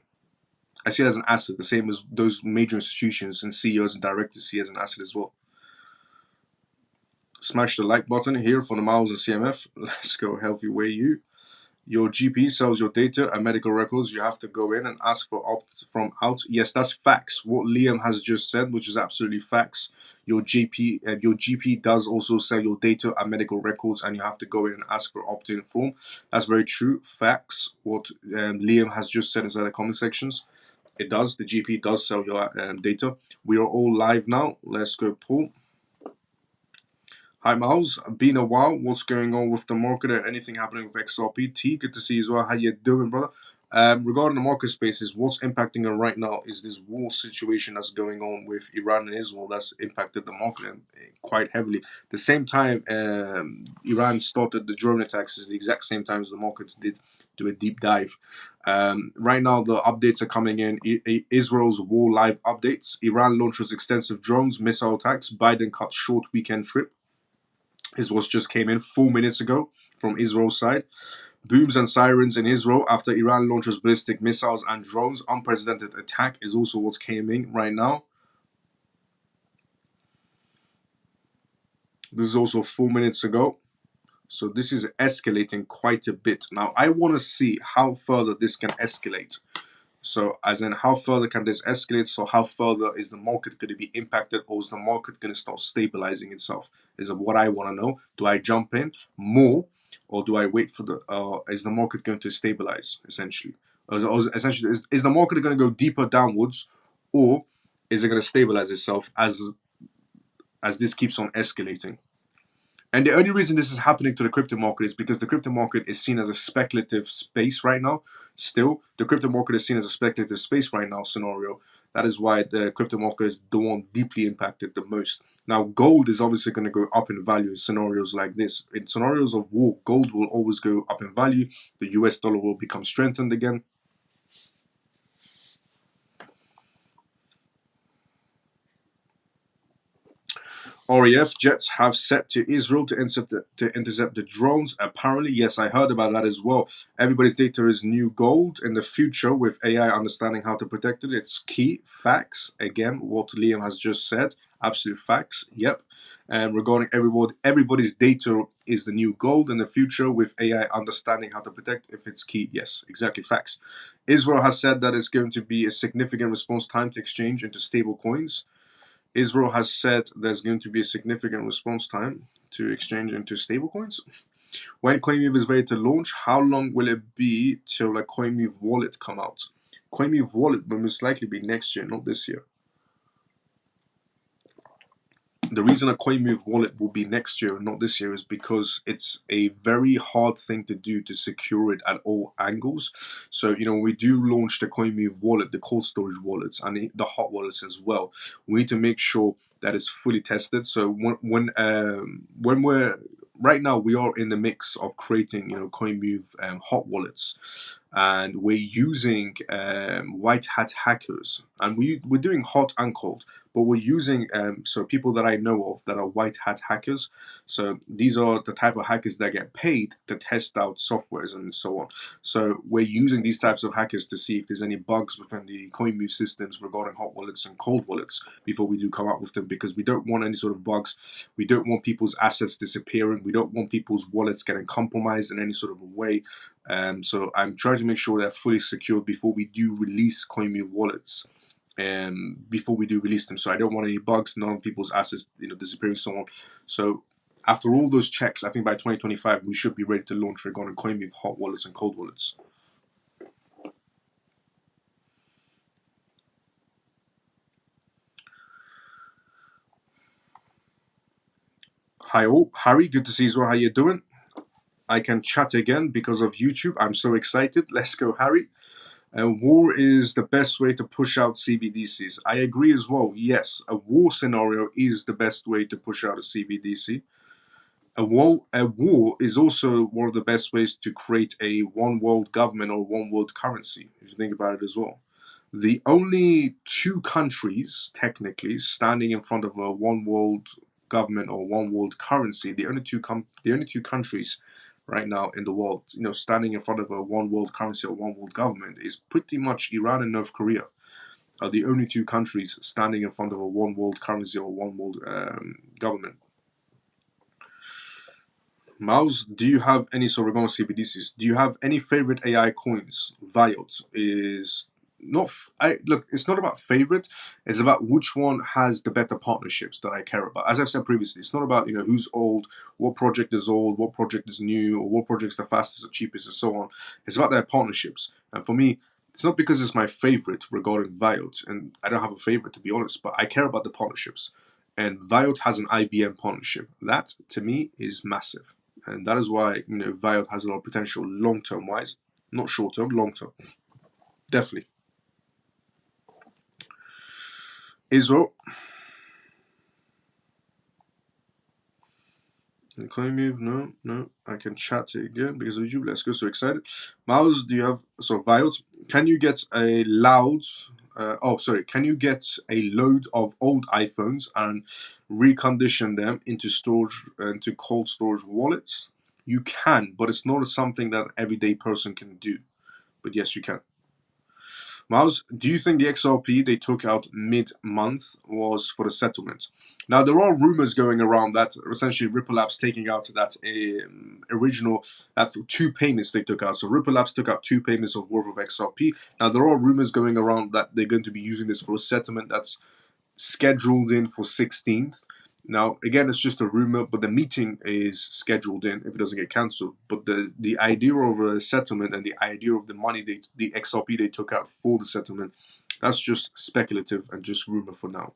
I see it as an asset, the same as those major institutions and CEOs and directors see it as an asset as well. Smash the like button here for the Miles and CMF. Let's go, healthy way you. Your GP sells your data and medical records. You have to go in and ask for opt from out. Yes, that's facts. What Liam has just said, which is absolutely facts. Your GP does also sell your data and medical records, and you have to go in and ask for opt-in form. That's very true. Facts. What Liam has just said inside the comment sections. It does. The GP does sell your data. We are all live now. Let's go, Paul. Hi, Miles. Been a while. What's going on with the market and anything happening with XRP? T, good to see you as well. How you doing, brother? Regarding the market spaces, what's impacting them right now is this war situation that's going on with Iran and Israel. That's impacted the market quite heavily. The same time Iran started the drone attacks is the exact same time as the markets did do a deep dive. Right now, the updates are coming in. Israel's war live updates. Iran launches extensive drones, missile attacks. Biden cuts short weekend trip. Is what just came in 4 minutes ago from Israel's side. Booms and sirens in Israel after Iran launches ballistic missiles and drones. Unprecedented attack is also what's came in right now. This is also 4 minutes ago. So this is escalating quite a bit. Now, I want to see how further this can escalate. So as in how further can this escalate? So how further is the market going to be impacted, or is the market going to start stabilizing itself? Is what I want to know. Do I jump in more, or do I wait for is the market going to stabilize essentially? Essentially, is the market going to go deeper downwards, or is it going to stabilize itself as this keeps on escalating? And the only reason this is happening to the crypto market is because the crypto market is seen as a speculative space right now. Still, the crypto market is seen as a speculative space right now scenario. That is why the crypto market is the one deeply impacted the most. Now, gold is obviously going to go up in value in scenarios like this. In scenarios of war, gold will always go up in value. The US dollar will become strengthened again. RAF jets have set to Israel to intercept the drones. Apparently, yes, I heard about that as well. Everybody's data is new gold in the future with AI understanding how to protect it. It's key. Facts. Again, what Liam has just said. Absolute facts. Yep. And regarding everybody's data is the new gold in the future with AI understanding how to protect if it's key. Yes, exactly. Facts. Israel has said that it's going to be a significant response time to exchange into stable coins. Israel has said there's going to be a significant response time to exchange into stablecoins. When CoinMove is ready to launch, how long will it be till a CoinMove wallet come out? CoinMove wallet will most likely be next year, not this year. The reason a CoinMove wallet will be next year and not this year is because it's a very hard thing to do to secure it at all angles. So, when we do launch the CoinMove wallet, the cold storage wallets and the hot wallets as well, we need to make sure that it's fully tested. So when we're right now, we are in the mix of creating, CoinMove hot wallets, and we're using white hat hackers, and we're doing hot and cold. But we're using so people that I know of that are white hat hackers. So these are the type of hackers that get paid to test out softwares and so on. So we're using these types of hackers to see if there's any bugs within the CoinMove systems regarding hot wallets and cold wallets before we do come out with them, because we don't want any sort of bugs. We don't want people's assets disappearing. We don't want people's wallets getting compromised in any sort of a way. So I'm trying to make sure they're fully secured before we do release CoinMove wallets. Before we do release them, so I don't want any bugs, none of people's assets, disappearing, so on. So after all those checks, I think by 2025 we should be ready to launch regarding CoinMove hot wallets and cold wallets. Hi all, Harry, good to see you as well. How you doing? I can chat again because of YouTube. I'm so excited. Let's go, Harry. War is the best way to push out CBDCs. I agree as well. Yes, a war scenario is the best way to push out a CBDC. A war is also one of the best ways to create a one world government or one world currency, if you think about it as well. The only two countries, technically, standing in front of a one world government or one world currency, the only two countries right now in the world, standing in front of a one world currency or one world government is pretty much Iran and North Korea are the only two countries standing in front of a one world currency or one world government. Miles, do you have any, so we're going to CBDCs, do you have any favorite AI coins? Viot is not, look, it's not about favorite, it's about which one has the better partnerships that I care about. As I've said previously, it's not about, who's old, what project is old, what project is new, or what project's the fastest or cheapest and so on. It's about their partnerships. And for me, it's not because it's my favorite regarding Viot, and I don't have a favorite to be honest, but I care about the partnerships. And Viot has an IBM partnership. That, to me, is massive. And that is why, Viot has a lot of potential long-term wise, not short-term, long-term. Definitely. Israel. Can I move? No. I can chat it again because of YouTube. Let's go. So excited. Miles, do you have, so Viot, can you get a can you get a load of old iPhones and recondition them into cold storage wallets? You can, but it's not something that an everyday person can do. But yes, you can. Miles, do you think the XRP they took out mid-month was for the settlement? Now, there are rumors going around that essentially Ripple Labs taking out that that two payments they took out. So Ripple Labs took out two payments of worth of XRP. Now, there are rumors going around that they're going to be using this for a settlement that's scheduled in for 16th. Now, again, it's just a rumor, but the meeting is scheduled in if it doesn't get cancelled. But the idea of a settlement and the idea of the money, the XRP they took out for the settlement, that's just speculative and just rumor for now.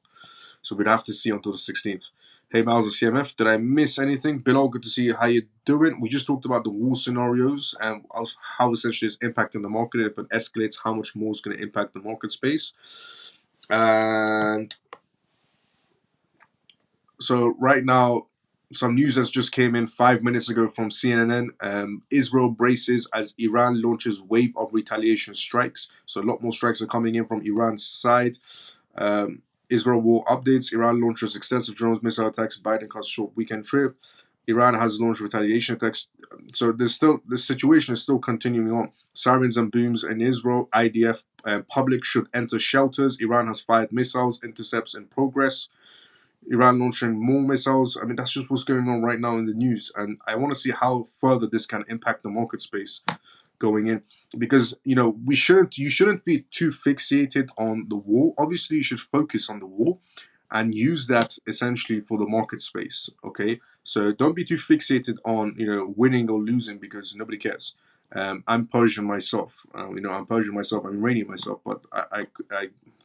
So we'd have to see until the 16th. Hey, Miles of CMF, did I miss anything? Bilal, good to see you. How you doing? We just talked about the war scenarios and how essentially it's impacting the market. If it escalates, how much more is going to impact the market space. And so right now, some news has just came in 5 minutes ago from CNN. Israel braces as Iran launches wave of retaliation strikes. So a lot more strikes are coming in from Iran's side. Israel war updates. Iran launches extensive drones, missile attacks. Biden cuts short weekend trip. Iran has launched retaliation attacks. So the situation is still continuing on. Sirens and booms in Israel. IDF public should enter shelters. Iran has fired missiles. Intercepts in progress. Iran launching more missiles. I mean, that's just what's going on right now in the news. And I want to see how further this can impact the market space going in. Because, you shouldn't be too fixated on the war. Obviously, you should focus on the war and use that essentially for the market space. Okay. So don't be too fixated on, winning or losing because nobody cares. I'm Persian myself. I'm Iranian myself, but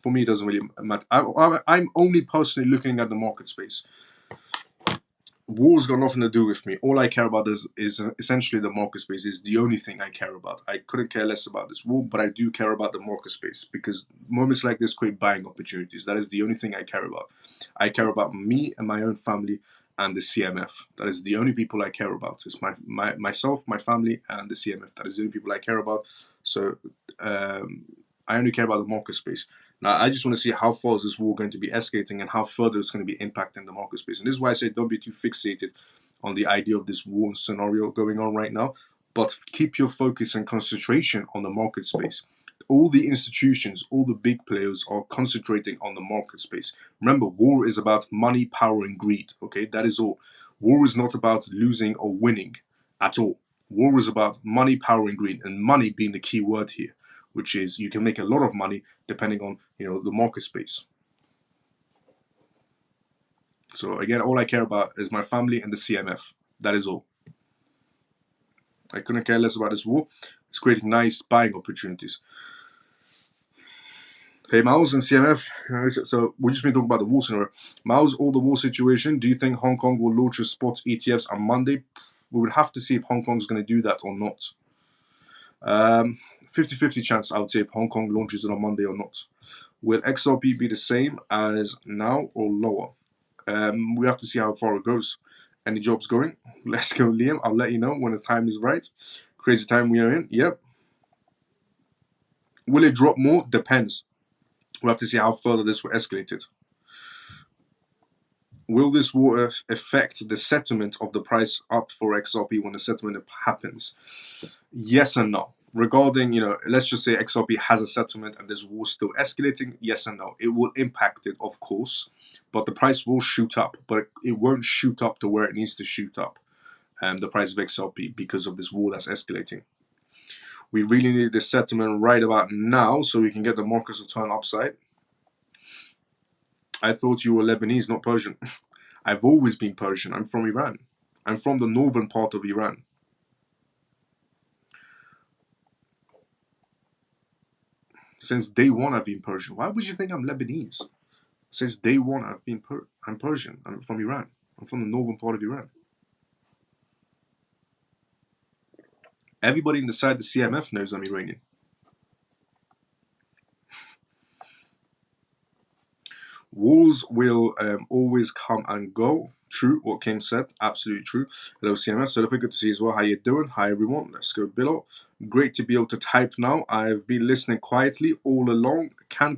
for me, it doesn't really matter. I'm only personally looking at the market space. War's got nothing to do with me. All I care about is essentially the market space. Is the only thing I care about. I couldn't care less about this war, but I do care about the market space because moments like this create buying opportunities. That is the only thing I care about. I care about me and my own family and the CMF. That is the only people I care about. It's myself, my family, and the CMF. That is the only people I care about. So I only care about the market space. Now, I just want to see how far is this war going to be escalating and how further it's going to be impacting the market space. And this is why I say don't be too fixated on the idea of this war scenario going on right now, but keep your focus and concentration on the market space. All the institutions, all the big players are concentrating on the market space. Remember, war is about money, power, and greed. Okay, that is all. War is not about losing or winning at all. War is about money, power, and greed, and money being the key word here, which is you can make a lot of money depending on the market space. So again, all I care about is my family and the CMF. That is all. I couldn't care less about this war. It's creating nice buying opportunities. Hey, Miles and CMF. So we've just been talking about the war scenario. Miles, all the war situation. Do you think Hong Kong will launch a spot ETFs on Monday? We would have to see if Hong Kong's going to do that or not. 50-50 chance, I would say, if Hong Kong launches it on Monday or not. Will XRP be the same as now or lower? We have to see how far it goes. Any jobs going? Let's go, Liam. I'll let you know when the time is right. Crazy time we are in. Yep. Will it drop more? Depends. We'll have to see how further this will escalate it. Will this war affect the settlement of the price up for XRP when the settlement happens? Yes and no. Regarding, let's just say XRP has a settlement and this war still escalating, yes and no. It will impact it, of course, but the price will shoot up, but it won't shoot up to where it needs to shoot up, the price of XRP, because of this war that's escalating. We really need this settlement right about now so we can get the markets to turn upside. I thought you were Lebanese, not Persian. I've always been Persian. I'm from Iran. I'm from the northern part of Iran. Since day one, I've been Persian. Why would you think I'm Lebanese? Since day one, I'm Persian. I'm from Iran. I'm from the northern part of Iran. Everybody inside the CMF knows I'm Iranian. Wars will always come and go. True, what Kim said. Absolutely true. Hello, CMF. So good to see you as well. How you doing? Hi, everyone. Let's go below. Great to be able to type now. I've been listening quietly all along. Can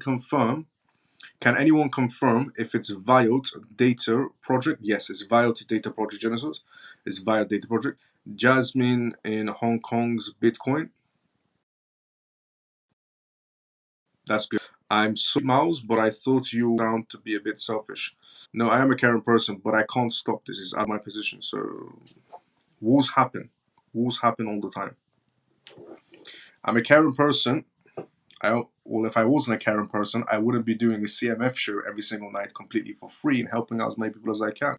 anyone confirm if it's Viot Data Project? Yes, it's Viot Data Project Genesis. It's Viot Data Project. Jasmine in Hong Kong's Bitcoin. That's good. I'm sorry, Miles, but I thought you sound to be a bit selfish. No, I am a caring person, but I can't stop this. It's out of my position. So wars happen. Wars happen all the time. I'm a caring person. If I wasn't a caring person, I wouldn't be doing a CMF show every single night completely for free and helping out as many people as I can.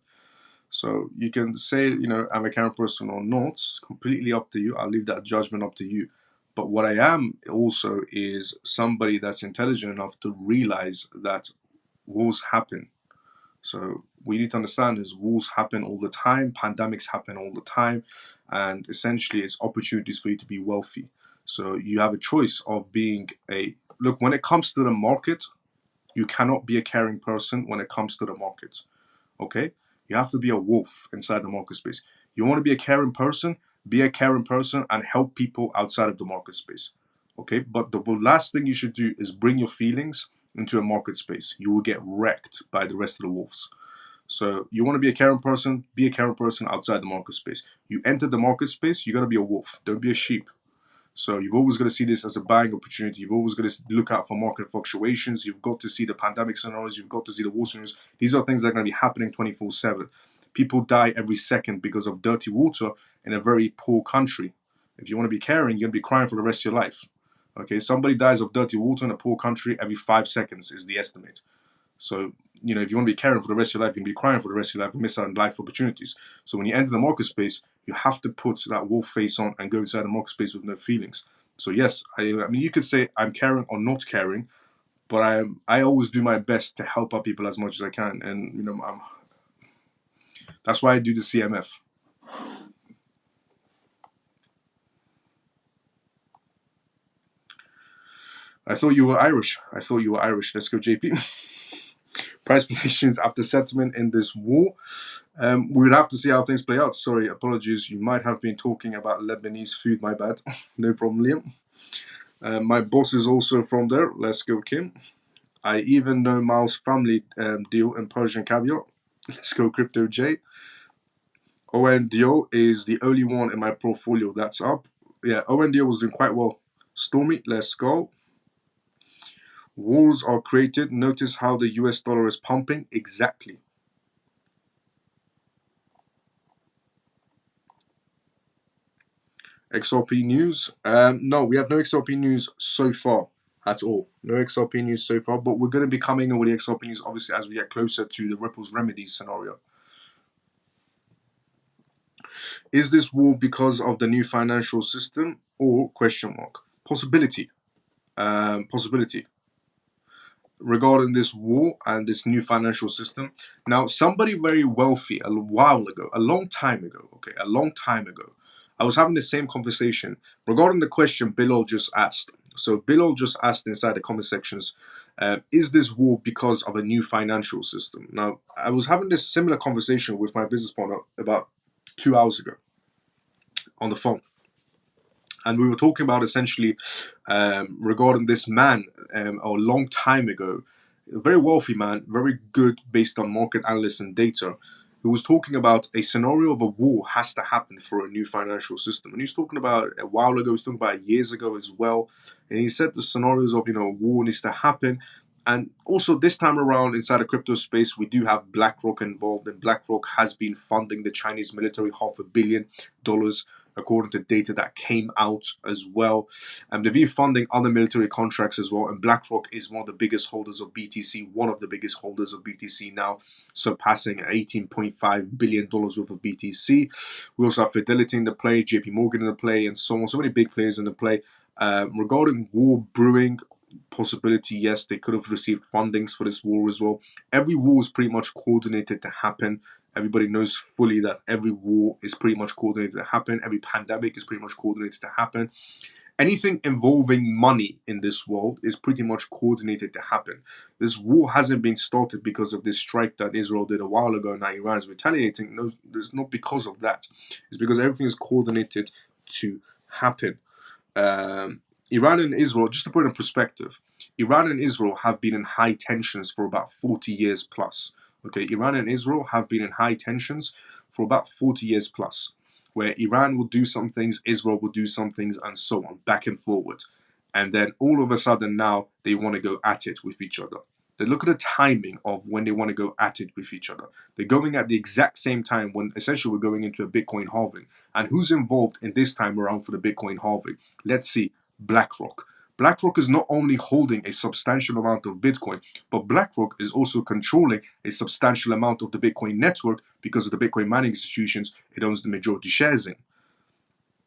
So you can say, I'm a caring person or not, completely up to you. I'll leave that judgment up to you. But what I am also is somebody that's intelligent enough to realize that wars happen. So we need to understand is wars happen all the time, pandemics happen all the time, and essentially it's opportunities for you to be wealthy. So you have a choice of being look, when it comes to the market, you cannot be a caring person when it comes to the market. Okay? You have to be a wolf inside the market space. You want to be a caring person, be a caring person and help people outside of the market space. Okay? But the last thing you should do is bring your feelings into a market space. You will get wrecked by the rest of the wolves. So you want to be a caring person, be a caring person outside the market space. You enter the market space, you got to be a wolf. Don't be a sheep. So you've always got to see this as a buying opportunity. You've always got to look out for market fluctuations. You've got to see the pandemic scenarios. You've got to see the war scenarios. These are things that are going to be happening 24/7. People die every second because of dirty water in a very poor country. If you want to be caring, you're going to be crying for the rest of your life. Okay, somebody dies of dirty water in a poor country every 5 seconds is the estimate. So, if you want to be caring for the rest of your life, you can be crying for the rest of your life and miss out on life opportunities. So when you enter the market space, you have to put that wolf face on and go inside the market space with no feelings. So yes, I mean, you could say I'm caring or not caring, but I always do my best to help out people as much as I can, and that's why I do the CMF. I thought you were Irish. Let's go, JP. Price predictions after settlement in this war. We would have to see how things play out. Sorry, apologies. You might have been talking about Lebanese food. My bad. No problem, Liam. My boss is also from there. Let's go, Kim. I even know Miles' family deal in Persian caviar. Let's go, Crypto J. ONDO is the only one in my portfolio that's up. Yeah, ONDO was doing quite well. Stormy, let's go. Wars are created. Notice how the US dollar is pumping. Exactly. XRP news. No, we have no XRP news so far at all. No XRP news so far, but we're going to be coming in with the XRP news obviously as we get closer to the Ripple's remedies scenario. Is this war because of the new financial system or question mark? Possibility. Possibility regarding this war and this new financial system. Now, somebody very wealthy a while ago, a long time ago, I was having the same conversation regarding the question Bilal just asked. So Bilal just asked inside the comment sections, is this war because of a new financial system? Now, I was having this similar conversation with my business partner about 2 hours ago on the phone. And we were talking about essentially regarding this man a long time ago, a very wealthy man, very good based on market analysts and data, who was talking about a scenario of a war has to happen for a new financial system. And he was talking about a while ago, he was talking about years ago as well. And he said the scenarios of, war needs to happen. And also this time around inside the crypto space, we do have BlackRock involved, and BlackRock has been funding the Chinese military $500 million according to data that came out as well. And they've been funding other military contracts as well. And BlackRock is one of the biggest holders of BTC, one of the biggest holders of BTC now, surpassing $18.5 billion worth of BTC. We also have Fidelity in the play, JP Morgan in the play, and so on. So many big players in the play. Regarding war brewing, possibility, yes, they could have received fundings for this war as well. Every war is pretty much coordinated to happen. Everybody knows fully that every war is pretty much coordinated to happen. Every pandemic is pretty much coordinated to happen. Anything involving money in this world is pretty much coordinated to happen. This war hasn't been started because of this strike that Israel did a while ago. Now Iran is retaliating. No, it's not because of that. It's because everything is coordinated to happen. Iran and Israel, just to put it in perspective, Iran and Israel have been in high tensions for about 40 years plus. Okay, Iran and Israel have been in high tensions for about 40 years plus, where Iran will do some things, Israel will do some things, and so on, back and forward. And then all of a sudden now they want to go at it with each other. They look at the timing of when they want to go at it with each other. They're going at the exact same time when essentially we're going into a Bitcoin halving. And who's involved in this time around for the Bitcoin halving? Let's see. BlackRock. BlackRock is not only holding a substantial amount of Bitcoin, but BlackRock is also controlling a substantial amount of the Bitcoin network because of the Bitcoin mining institutions it owns the majority shares in.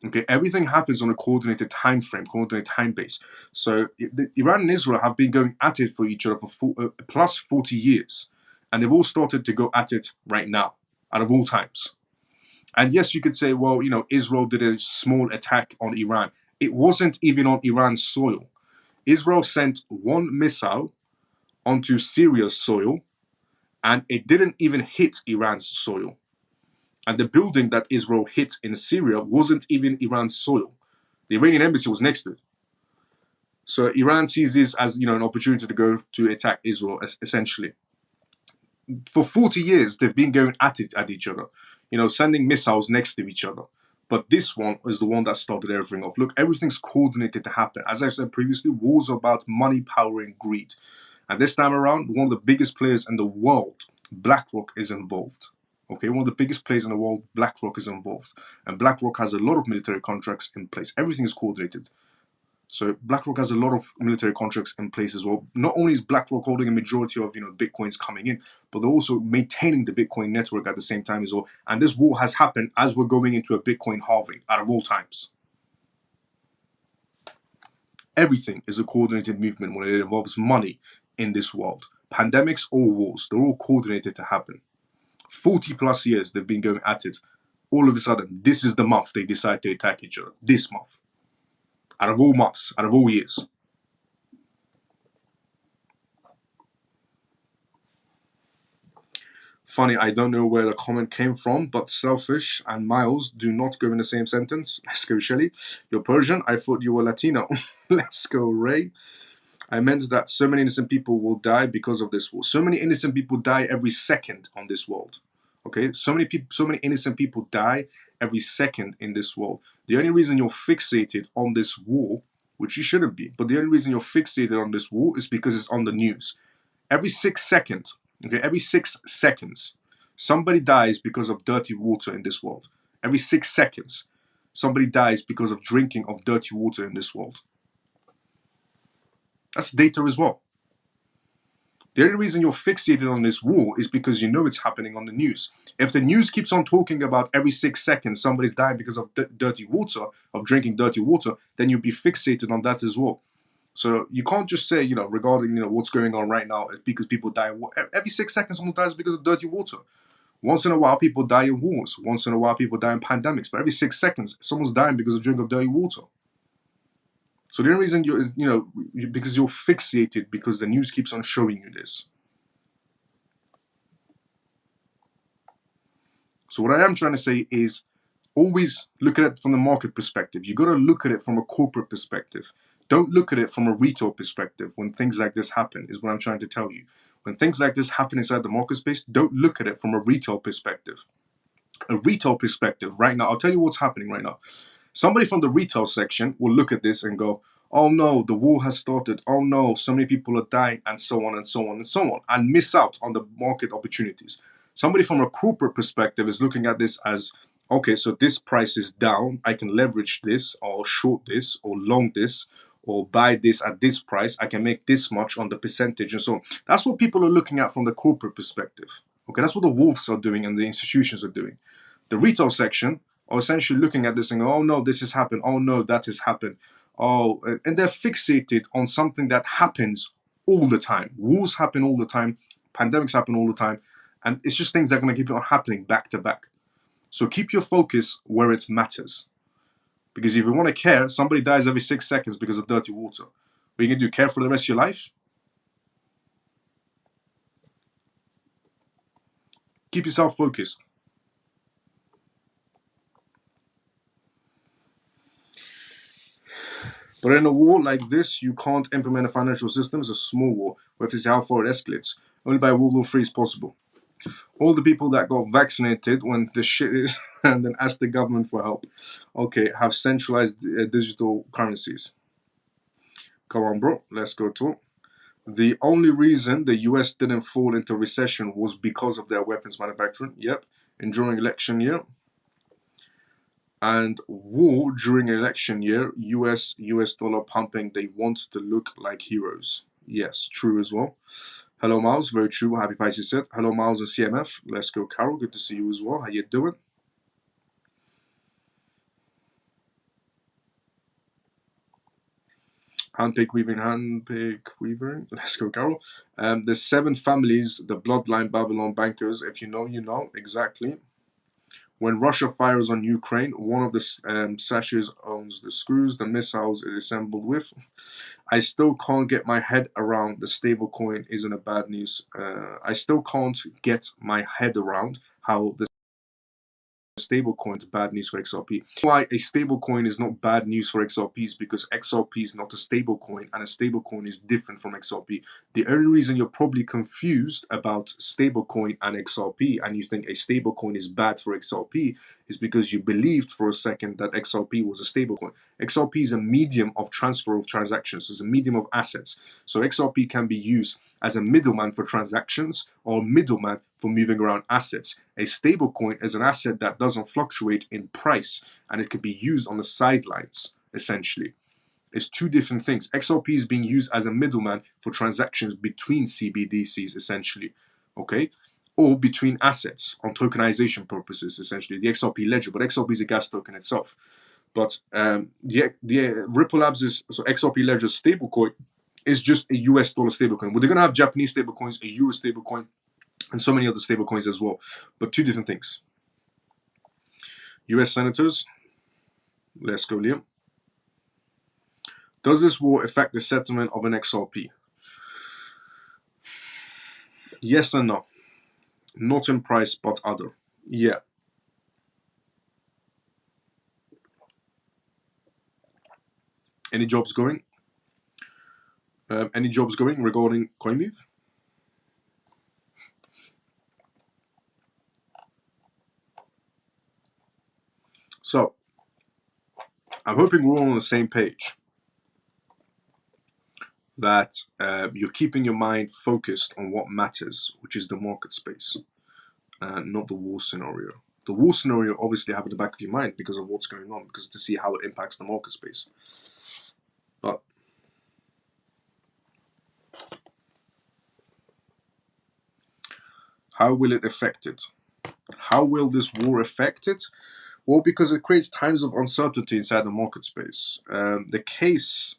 Okay, everything happens on a coordinated time frame, coordinated time base. So Iran and Israel have been going at it for each other for plus 40 years, and they've all started to go at it right now, out of all times. And yes, you could say, well, Israel did a small attack on Iran. It wasn't even on Iran's soil. Israel sent one missile onto Syria's soil, and it didn't even hit Iran's soil. And the building that Israel hit in Syria wasn't even Iran's soil. The Iranian embassy was next to it. So Iran sees this as an opportunity to go to attack Israel, essentially. For 40 years, they've been going at each other, sending missiles next to each other. But this one is the one that started everything off. Look, everything's coordinated to happen. As I said previously, wars are about money, power, and greed. And this time around, one of the biggest players in the world, BlackRock, is involved. Okay, one of the biggest players in the world, BlackRock, is involved. And BlackRock has a lot of military contracts in place. Everything is coordinated. So BlackRock has a lot of military contracts in place as well. Not only is BlackRock holding a majority of Bitcoins coming in, but they're also maintaining the Bitcoin network at the same time as well. And this war has happened as we're going into a Bitcoin halving out of all times. Everything is a coordinated movement when it involves money in this world. Pandemics or wars, they're all coordinated to happen. 40 plus years they've been going at it. All of a sudden, this is the month they decide to attack each other. This month. Out of all months, out of all years. Funny, I don't know where the comment came from, but selfish and Miles do not go in the same sentence. Let's go, Shelly. You're Persian. I thought you were Latino. Let's go, Ray. I meant that so many innocent people will die because of this war. So many innocent people die every second on this world. Okay, so many innocent people die every second in this world. The only reason you're fixated on this war, which you shouldn't be, but the only reason you're fixated on this war is because it's on the news. Every 6 seconds, every 6 seconds, somebody dies because of dirty water in this world. Every 6 seconds. somebody dies because of drinking of dirty water in this world. That's data as well. The only reason you're fixated on this war is because you know it's happening on the news. If the news keeps on talking about every 6 seconds somebody's dying because of dirty water, of drinking dirty water, then you'll be fixated on that as well. So you can't just say, regarding, what's going on right now, it's because people die. Every 6 seconds someone dies because of dirty water. Once in a while, people die in wars. Once in a while, people die in pandemics. But every 6 seconds, someone's dying because of drinking of dirty water. So the only reason because you're fixated because the news keeps on showing you this. So what I am trying to say is always look at it from the market perspective. You got to look at it from a corporate perspective. Don't look at it from a retail perspective when things like this happen, is what I'm trying to tell you. When things like this happen inside the market space, don't look at it from a retail perspective. A retail perspective right now, I'll tell you what's happening right now. Somebody from the retail section will look at this and go, oh no, the war has started. Oh no, so many people are dying, and so on and so on and so on, and miss out on the market opportunities. Somebody from a corporate perspective is looking at this as, okay, so this price is down. I can leverage this or short this or long this or buy this at this price. I can make this much on the percentage and so on. That's what people are looking at from the corporate perspective. Okay, that's what the wolves are doing and the institutions are doing. The retail section are essentially looking at this and go, oh no, this has happened. Oh no, that has happened. Oh, and they're fixated on something that happens all the time. Wars happen all the time. Pandemics happen all the time. And it's just things that are going to keep on happening back to back. So keep your focus where it matters. Because if you want to care, somebody dies every 6 seconds because of dirty water. What are you going to do? Care for the rest of your life? Keep yourself focused. But in a war like this, you can't implement a financial system. It's a small war. We have to see how far it escalates. Only by World War III is possible. All the people that got vaccinated when the shit is, and then ask the government for help, okay, have centralized digital currencies. Come on, bro. Let's go talk. The only reason the US didn't fall into recession was because of their weapons manufacturing. Yep. And during election year. And war during election year, US dollar pumping, they want to look like heroes. Yes, true as well. Hello, Miles. Very true. Happy Pisces said. Hello, Miles and CMF. Let's go, Carol. Good to see you as well. How you doing? Handpick weaving. Let's go, Carol. There's 7 families, the bloodline Babylon bankers. If you know, you know. Exactly. When Russia fires on Ukraine, one of the sashes owns the screws, the missiles it is assembled with. I still can't get my head around the stablecoin isn't a bad news. I still can't get my head around how the stablecoin is bad news for XRP. Why a stablecoin is not bad news for XRP is because XRP is not a stablecoin, and a stablecoin is different from XRP. The only reason you're probably confused about stablecoin and XRP, and you think a stablecoin is bad for XRP, is because you believed for a second that XRP was a stablecoin. XRP is a medium of transfer of transactions, it's a medium of assets. So XRP can be used as a middleman for transactions or middleman for moving around assets. A stablecoin is an asset that doesn't fluctuate in price, and it can be used on the sidelines, essentially. It's 2 different things. XRP is being used as a middleman for transactions between CBDCs, essentially, okay? Or between assets on tokenization purposes, essentially. The XRP ledger, but XRP is a gas token itself. But the Ripple Labs is, so XRP ledger stablecoin is just a US dollar stablecoin. Well, they're going to have Japanese stablecoins, a Euro stablecoin, and so many other stablecoins as well. But 2 different things. US senators, let's go, Liam. Does this war affect the settlement of an XRP? Yes and no. Not in price, but other. Yeah. Any jobs going? Any jobs going regarding CoinMove? So, I'm hoping we're all on the same page. That you're keeping your mind focused on what matters, which is the market space, not the war scenario. The war scenario obviously have in the back of your mind because of what's going on, because to see how it impacts the market space. But how will it affect it? How will this war affect it? Well, because it creates times of uncertainty inside the market space. The case,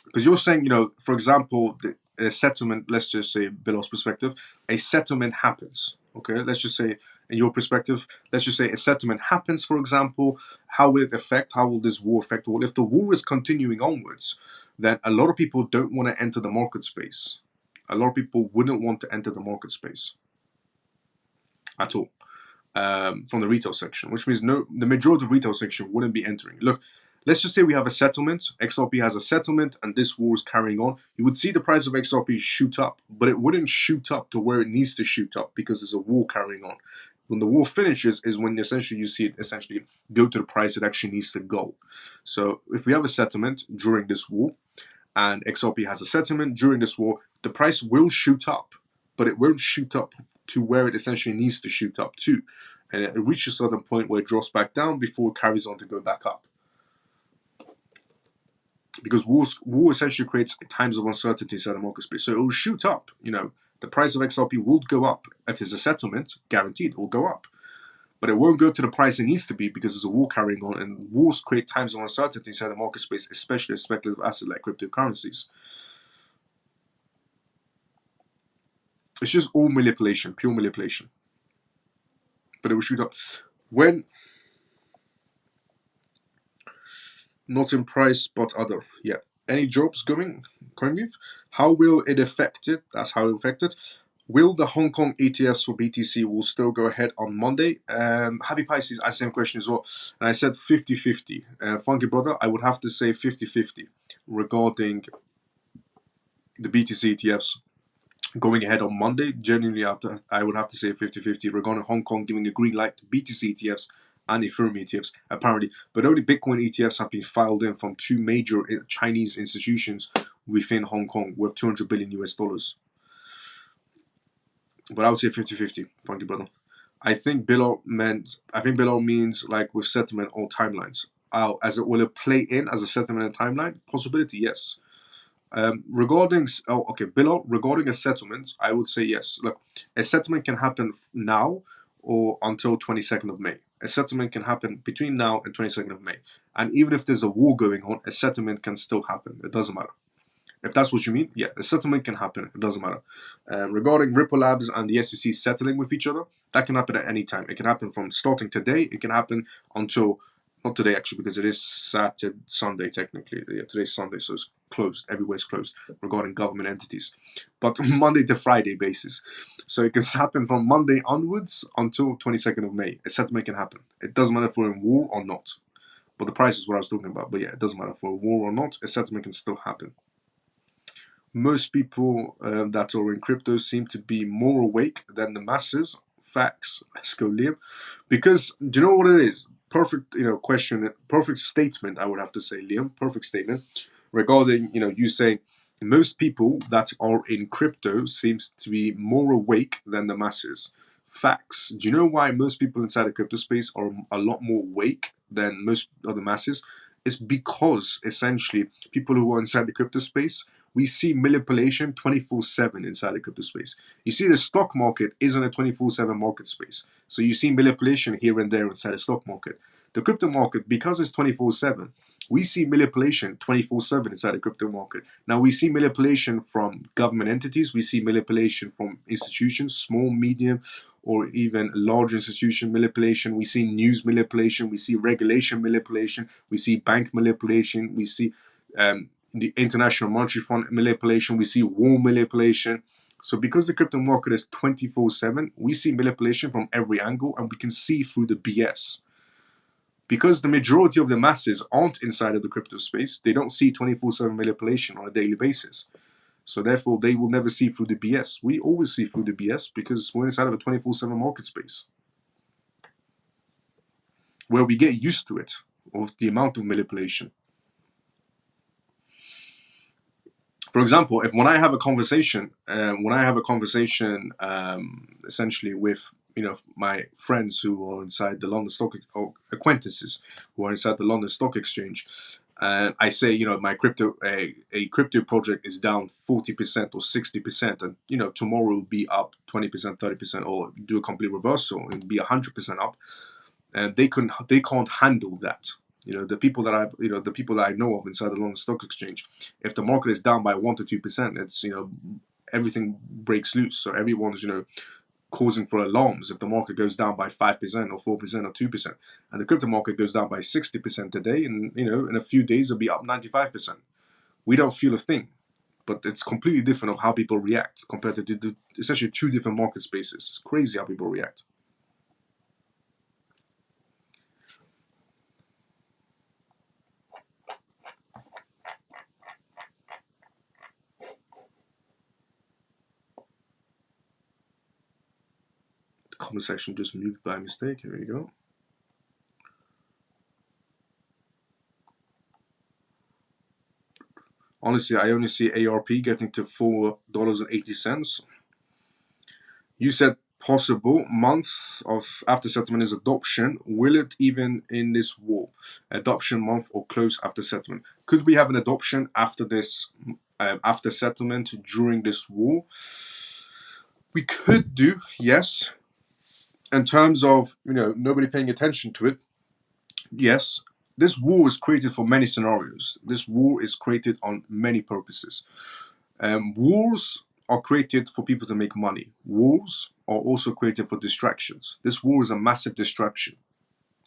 because you're saying, for example, a settlement, let's just say, Billow's perspective, a settlement happens. Okay, let's just say, in your perspective, let's just say a settlement happens, for example. How will it affect? How will this war affect? Well, if the war is continuing onwards, then a lot of people don't want to enter the market space. A lot of people wouldn't want to enter the market space at all. From the retail section, which means the majority of the retail section wouldn't be entering. Look, let's just say we have a settlement, XRP has a settlement, and this war is carrying on. You would see the price of XRP shoot up, but it wouldn't shoot up to where it needs to shoot up because there's a war carrying on. When the war finishes is when essentially you see it essentially go to the price it actually needs to go. So if we have a settlement during this war, and XRP has a settlement during this war, the price will shoot up, but it won't shoot up to where it essentially needs to shoot up to. And it reaches a certain point where it drops back down before it carries on to go back up. Because war essentially creates times of uncertainty inside the market space. So it will shoot up. The price of XRP will go up. If there's a settlement, guaranteed, it will go up. But it won't go to the price it needs to be because there's a war carrying on, and wars create times of uncertainty inside the market space, especially a speculative asset like cryptocurrencies. It's just all manipulation, pure manipulation. But it will shoot up. When not in price, but other. Yeah. Any jobs going, CoinWeave? How will it affect it? That's how it will affect it. Will the Hong Kong ETFs for BTC will still go ahead on Monday? Happy Pisces, I same question as well. And I said 50-50. Funky brother, I would have to say 50-50 regarding the BTC ETFs going ahead on Monday. Genuinely, after I would have to say 50-50 regarding Hong Kong giving a green light to BTC ETFs and Ethereum ETFs, apparently. But only Bitcoin ETFs have been filed in from two major Chinese institutions within Hong Kong worth 200 billion US dollars. But I would say 50-50, funky brother. I think Bilal means like with settlement or timelines. As it will it play in as a settlement and timeline? Possibility, yes. Regarding a settlement, I would say yes. Look, a settlement can happen now or until 22nd of May. A settlement can happen between now and 22nd of May. And even if there's a war going on, a settlement can still happen. It doesn't matter. If that's what you mean, yeah, a settlement can happen. It doesn't matter. Regarding Ripple Labs and the SEC settling with each other, that can happen at any time. It can happen from starting today. It can happen until, not today actually, because it is Sunday technically. Yeah, today's Sunday, so it's closed. Everywhere's closed regarding government entities. But Monday to Friday basis. So it can happen from Monday onwards until 22nd of May. A settlement can happen. It doesn't matter if we're in war or not. But the price is what I was talking about. But yeah, it doesn't matter if we're in war or not. A settlement can still happen. Most people that are in crypto seem to be more awake than the masses. Facts. Let's go, Liam. Because do you know what it is? Perfect, question. Perfect statement. I would have to say, Liam. Perfect statement regarding, you saying most people that are in crypto seems to be more awake than the masses. Facts. Do you know why most people inside the crypto space are a lot more awake than most of the masses? It's because essentially people who are inside the crypto space, we see manipulation 24/7 inside the crypto space. You see, the stock market isn't a 24/7 market space. So you see manipulation here and there inside the stock market. The crypto market, because it's 24/7, we see manipulation 24/7 inside the crypto market. Now, we see manipulation from government entities. We see manipulation from institutions, small, medium, or even large institution manipulation. We see news manipulation. We see regulation manipulation. We see bank manipulation. We see the International Monetary Fund manipulation. We see war manipulation. So because the crypto market is 24/7, we see manipulation from every angle, and we can see through the BS. Because the majority of the masses aren't inside of the crypto space, they don't see 24/7 manipulation on a daily basis. So therefore, they will never see through the BS. We always see through the BS because we're inside of a 24/7 market space where we get used to it, of the amount of manipulation. For example, when I have a conversation, essentially with my friends who are inside the London Stock or acquaintances who are inside the London Stock Exchange, and I say, my a crypto project is down 40% or 60%, and tomorrow will be up 20%, 30%, or do a complete reversal and be 100% up, and they can't handle that. The people that I know of inside the London Stock Exchange, if the market is down by 1 to 2%, it's everything breaks loose. So everyone's causing for alarms if the market goes down by 5% or 4% or 2%, and the crypto market goes down by 60% today, and in a few days it'll be up 95%. We don't feel a thing, but it's completely different of how people react compared to essentially two different market spaces. It's crazy how people react. The comment section just moved by mistake. Here we go. Honestly, I only see ARP getting to $4.80. You said possible month of after settlement is adoption. Will it even in this war? Adoption month or close after settlement? Could we have an adoption after this, after settlement during this war? We could do, yes. In terms of nobody paying attention to it, yes. This war is created for many scenarios. This war is created on many purposes. Wars are created for people to make money. Wars are also created for distractions. This war is a massive distraction.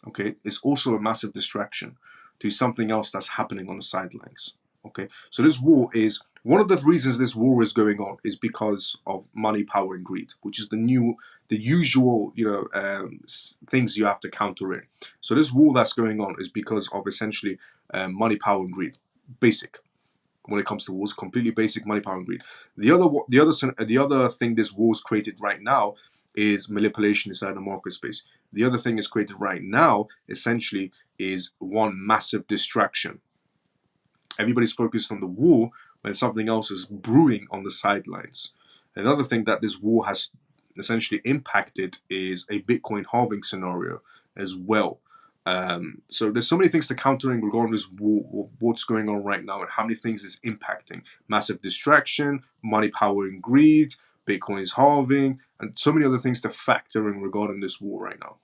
Okay, it's also a massive distraction to something else that's happening on the sidelines. Okay, so this war is one of the reasons this war is going on is because of money, power, and greed, which is the usual things you have to counter in. So this war that's going on is because of essentially money, power, and greed. Basic. When it comes to wars, completely basic: money, power, and greed. The other thing this war is created right now is manipulation inside the market space. The other thing is created right now essentially is one massive distraction. Everybody's focused on the war when something else is brewing on the sidelines. Another thing that this war has essentially impacted is a Bitcoin halving scenario as well. So there's so many things to countering regarding this war, what's going on right now, and how many things it's impacting. Massive distraction, money, power, and greed, Bitcoin's halving, and so many other things to factor in regarding this war right now.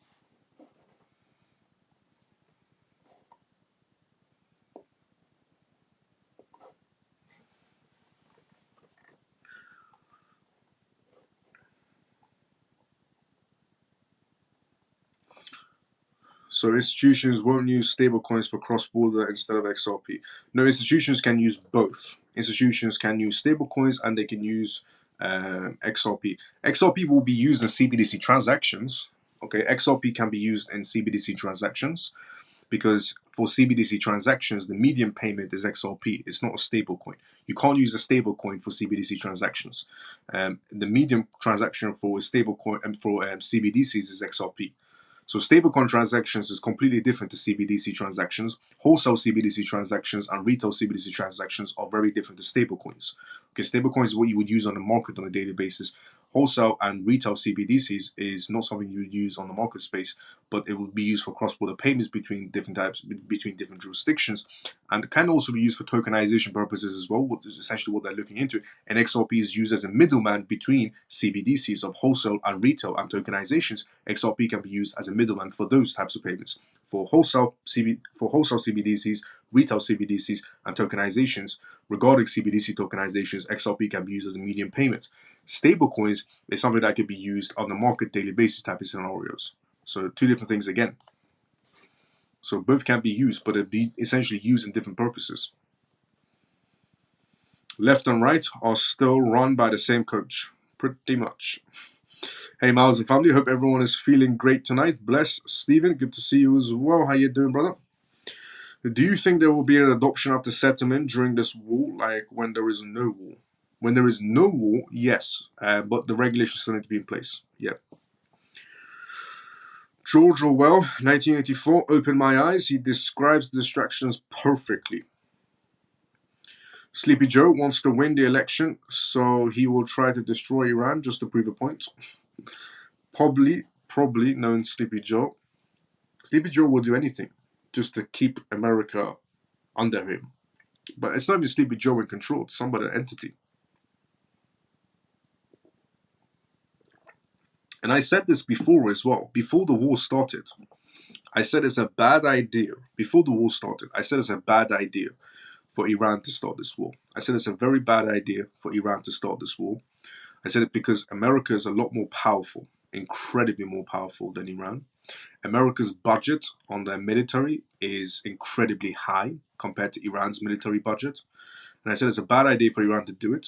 So institutions won't use stablecoins for cross-border instead of XRP. No, institutions can use both. Institutions can use stablecoins and they can use XRP. XRP will be used in CBDC transactions. Okay, XRP can be used in CBDC transactions because for CBDC transactions, the medium payment is XRP. It's not a stablecoin. You can't use a stablecoin for CBDC transactions. The medium transaction for a stablecoin and for CBDCs is XRP. So stablecoin transactions is completely different to CBDC transactions. Wholesale CBDC transactions and retail CBDC transactions are very different to stablecoins. Okay, stablecoins is what you would use on the market on a daily basis. Wholesale and retail CBDCs is not something you would use on the market space, but it would be used for cross-border payments between different types, between different jurisdictions, and can also be used for tokenization purposes as well, which is essentially what they're looking into. And XRP is used as a middleman between CBDCs of wholesale and retail and tokenizations. XRP can be used as a middleman for those types of payments. For wholesale CBDCs, retail CBDCs, and tokenizations, regarding CBDC tokenizations, XRP can be used as a medium payment. Stablecoins is something that could be used on a market daily basis type of scenarios. So two different things again. So both can be used, but it'd be essentially used in different purposes. Left and right are still run by the same coach, pretty much. Hey, Miles and family, hope everyone is feeling great tonight. Bless, Stephen, good to see you as well. How you doing, brother? Do you think there will be an adoption after settlement during this war, like when there is no war? When there is no war, yes, but the regulations still need to be in place. Yeah. George Orwell, 1984, opened my eyes. He describes the distractions perfectly. Sleepy Joe wants to win the election, so he will try to destroy Iran just to prove a point. Probably probably knowing Sleepy Joe. Sleepy Joe will do anything just to keep America under him. But it's not even Sleepy Joe in control, it's some other entity. And I said this before as well, before the war started. I said it's a bad idea. Before the war started, I said it's a bad idea for Iran to start this war. I said it's a very bad idea for Iran to start this war. I said it because America is a lot more powerful, incredibly more powerful than Iran. America's budget on their military is incredibly high compared to Iran's military budget. And I said it's a bad idea for Iran to do it.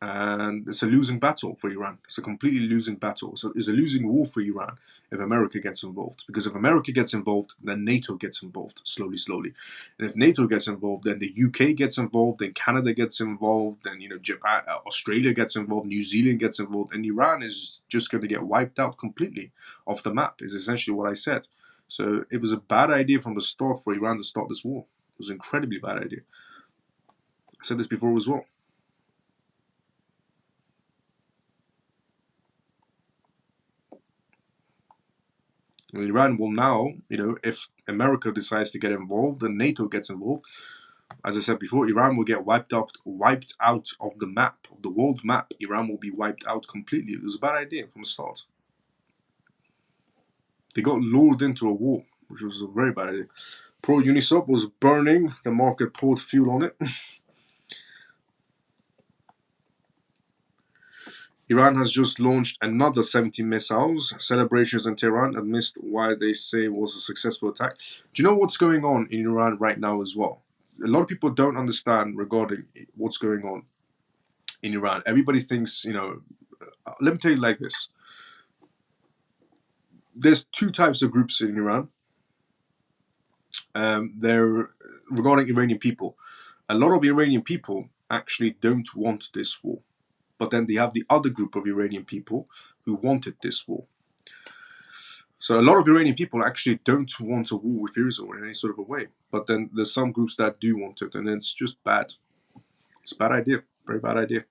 And it's a losing battle for Iran. It's a completely losing battle. So it's a losing war for Iran if America gets involved. Because if America gets involved, then NATO gets involved slowly, slowly. And if NATO gets involved, then the UK gets involved, then Canada gets involved, then Japan, Australia gets involved, New Zealand gets involved, and Iran is just going to get wiped out completely off the map. Is essentially what I said. So it was a bad idea from the start for Iran to start this war. It was an incredibly bad idea. I said this before as well. Iran will now, if America decides to get involved and NATO gets involved, as I said before, Iran will get wiped out of the map, of the world map. Iran will be wiped out completely. It was a bad idea from the start. They got lured into a war, which was a very bad idea. Pro Uniswap was burning. The market poured fuel on it. Iran has just launched another 70 missiles. Celebrations in Tehran amidst why they say was a successful attack. Do you know what's going on in Iran right now as well? A lot of people don't understand regarding what's going on in Iran. Everybody thinks, let me tell you like this. There's two types of groups in Iran. They're regarding Iranian people. A lot of Iranian people actually don't want this war. But then they have the other group of Iranian people who wanted this war. So a lot of Iranian people actually don't want a war with Israel in any sort of a way. But then there's some groups that do want it, and it's just bad. It's a bad idea. Very bad idea.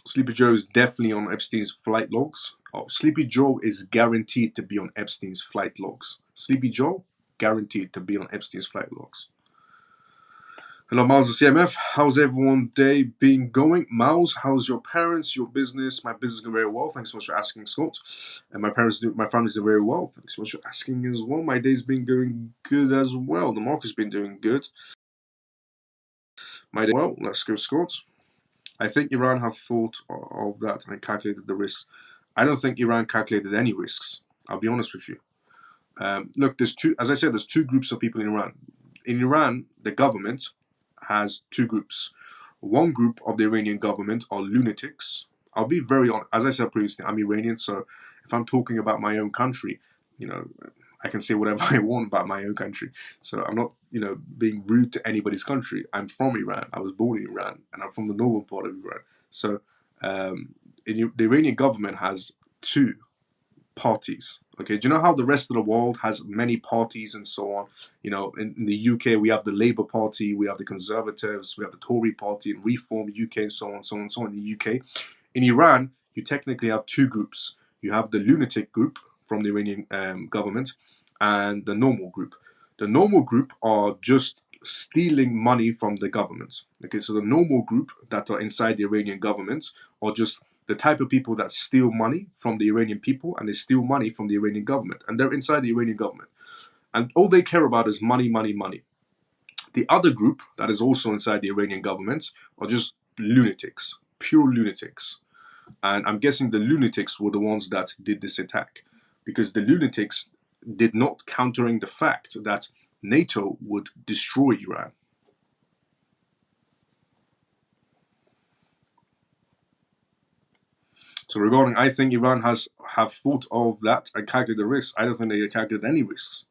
Sleepy Joe is definitely on Epstein's flight logs. Oh, Sleepy Joe is guaranteed to be on Epstein's flight logs. Sleepy Joe, guaranteed to be on Epstein's flight logs. Hello, Miles of CMF. How's everyone's day been going? Miles, how's your parents, your business? My business is going very well. Thanks so much for asking, Scott. And my family's doing very well. Thanks so much for asking as well. My day's been going good as well. The market's been doing good. My day, well, let's go, Scott. I think Iran have thought of that and calculated the risks. I don't think Iran calculated any risks. I'll be honest with you. Look, as I said, there's two groups of people in Iran. In Iran, the government has two groups. One group of the Iranian government are lunatics. I'll be very honest. As I said previously, I'm Iranian, so if I'm talking about my own country, I can say whatever I want about my own country. So I'm not, being rude to anybody's country. I'm from Iran. I was born in Iran, and I'm from the northern part of Iran. So the Iranian government has two parties. Okay, do you know how the rest of the world has many parties and so on? In the UK, we have the Labour Party, we have the Conservatives, we have the Tory Party, and Reform UK, and so on, so on, so on. In the UK, in Iran, you technically have two groups. You have the lunatic group from the Iranian government, and the normal group. The normal group are just stealing money from the government. Okay, so the normal group that are inside the Iranian government are just the type of people that steal money from the Iranian people, and they steal money from the Iranian government, and they're inside the Iranian government. And all they care about is money, money, money. The other group that is also inside the Iranian government are just lunatics, pure lunatics. And I'm guessing the lunatics were the ones that did this attack, because the lunatics did not countering the fact that NATO would destroy Iran. So regarding, I think Iran have thought of that and calculated the risks. I don't think they calculated any risks.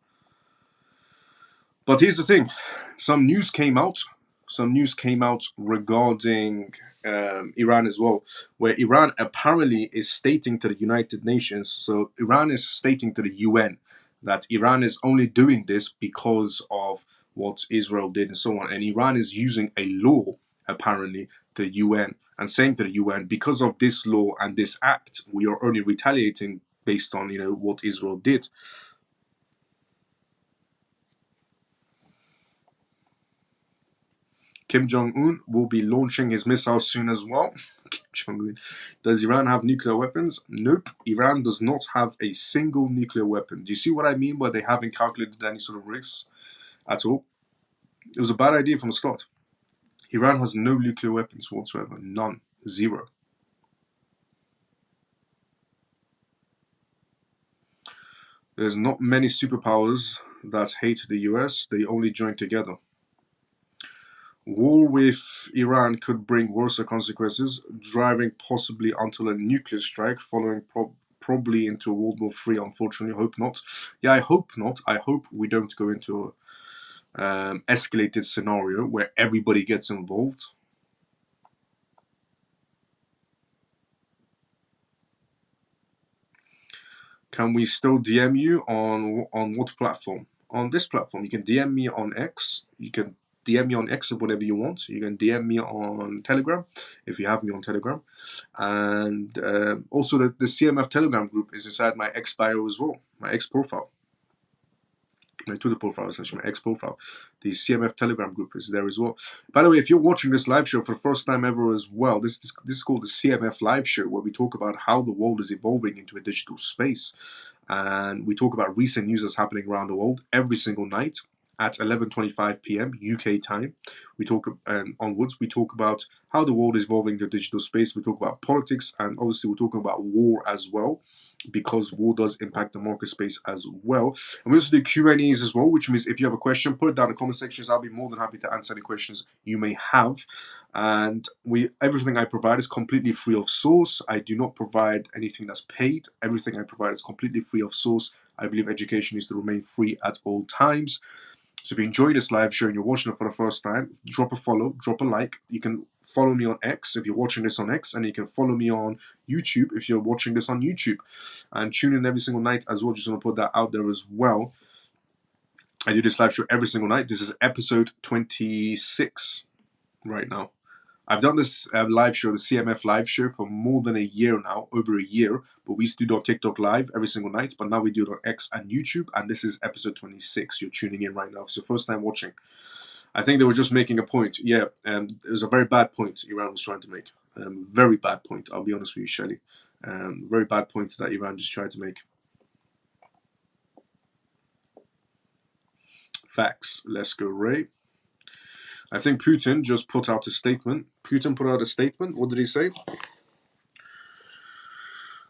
But here's the thing: some news came out. Some news came out regarding Iran as well, where Iran apparently is stating to the United Nations. So Iran is stating to the UN that Iran is only doing this because of what Israel did and so on, and Iran is using a law apparently the UN and saying to the UN, because of this law and this act, we are only retaliating based on what Israel did. Kim Jong-un will be launching his missiles soon as well. Kim Jong-un. Does Iran have nuclear weapons? Nope. Iran does not have a single nuclear weapon. Do you see what I mean by they haven't calculated any sort of risks at all? It was a bad idea from the start. Iran has no nuclear weapons whatsoever. None. Zero. There's not many superpowers that hate the US. They only join together. War with Iran could bring worse consequences, driving possibly until a nuclear strike, following probably into a World War III. Unfortunately, hope not. Yeah, I hope not. I hope we don't go into a escalated scenario where everybody gets involved. Can we still DM you on what platform? On this platform, you can DM me on X. You can DM me on X of whatever you want. You can DM me on Telegram if you have me on Telegram. And also the CMF Telegram group is inside my X bio as well, my X profile. My Twitter profile, essentially, my X profile. The CMF Telegram group is there as well. By the way, if you're watching this live show for the first time ever as well, this is called the CMF Live Show, where we talk about how the world is evolving into a digital space. And we talk about recent news that's happening around the world every single night at 11:25 p.m. UK time. We talk onwards. We talk about how the world is evolving into digital space. We talk about politics, and obviously we're talking about war as well, because war does impact the market space as well. And we also do Q&As as well, which means if you have a question, put it down in the comment sections. I'll be more than happy to answer any questions you may have. And everything I provide is completely free of source. I do not provide anything that's paid. Everything I provide is completely free of source. I believe education needs to remain free at all times. So if you enjoy this live show and you're watching it for the first time, drop a follow, drop a like. You can follow me on X if you're watching this on X, and you can follow me on YouTube if you're watching this on YouTube. And tune in every single night as well. Just want to put that out there as well. I do this live show every single night. This is episode 26 right now. I've done this live show, the CMF live show, for more than a year now, over a year. But we used to do it on TikTok live every single night. But now we do it on X and YouTube. And this is episode 26. You're tuning in right now. It's your first time watching. I think they were just making a point. Yeah, it was a very bad point Iran was trying to make. Very bad point. I'll be honest with you, Shelly. Very bad point that Iran just tried to make. Facts. Let's go, Ray. I think Putin just put out a statement. Putin put out a statement. What did he say?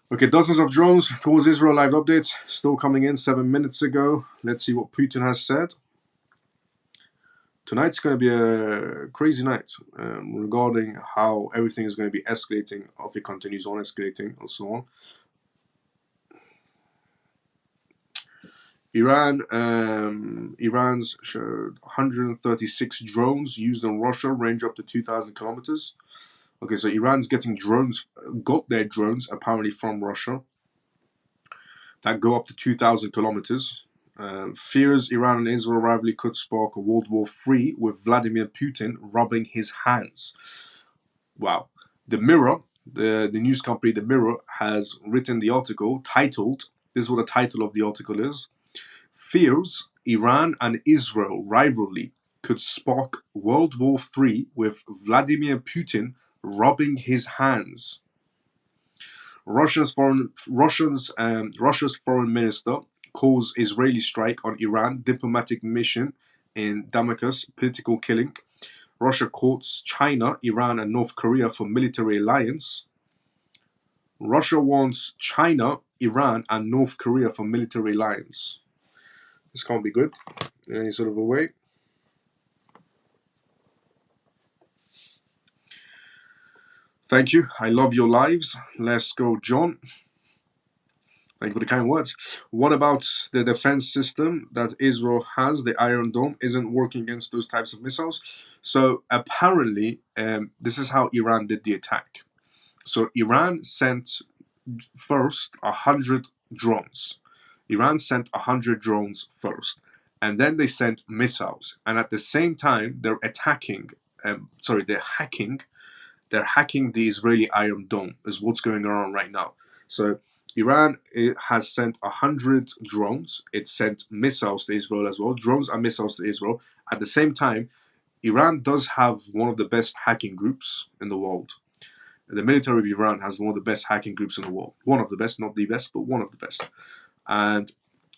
Okay, dozens of drones towards Israel. Live updates still coming in 7 minutes ago. Let's see what Putin has said. Tonight's going to be a crazy night regarding how everything is going to be escalating, if it continues on escalating, and so on. Iran's showed 136 drones used in Russia, range up to 2,000 kilometers. Okay, so Iran's got their drones apparently from Russia that go up to 2,000 kilometers. Fears Iran and Israel rivalry could spark a World War III with Vladimir Putin rubbing his hands. Wow. The Mirror, the news company The Mirror, has written the article titled, this is what the title of the article is, Fears Iran and Israel rivalry could spark World War III with Vladimir Putin rubbing his hands. Russia's foreign minister calls Israeli strike on Iran diplomatic mission in Damascus political killing. Russia courts China, Iran, and North Korea for military alliance. Russia wants China, Iran, and North Korea for military alliance. This can't be good in any sort of a way. Thank you. I love your lives. Let's go, John. Thank you for the kind words. What about the defense system that Israel has? The Iron Dome isn't working against those types of missiles. So apparently, this is how Iran did the attack. So Iran sent first 100 drones. Iran sent 100 drones first. And then they sent missiles. And at the same time, they're hacking they're hacking the Israeli Iron Dome, is what's going on right now. So Iran has sent 100 drones. It sent missiles to Israel as well, drones and missiles to Israel. At the same time, Iran does have one of the best hacking groups in the world. The military of Iran has one of the best hacking groups in the world. One of the best, not the best, but one of the best. And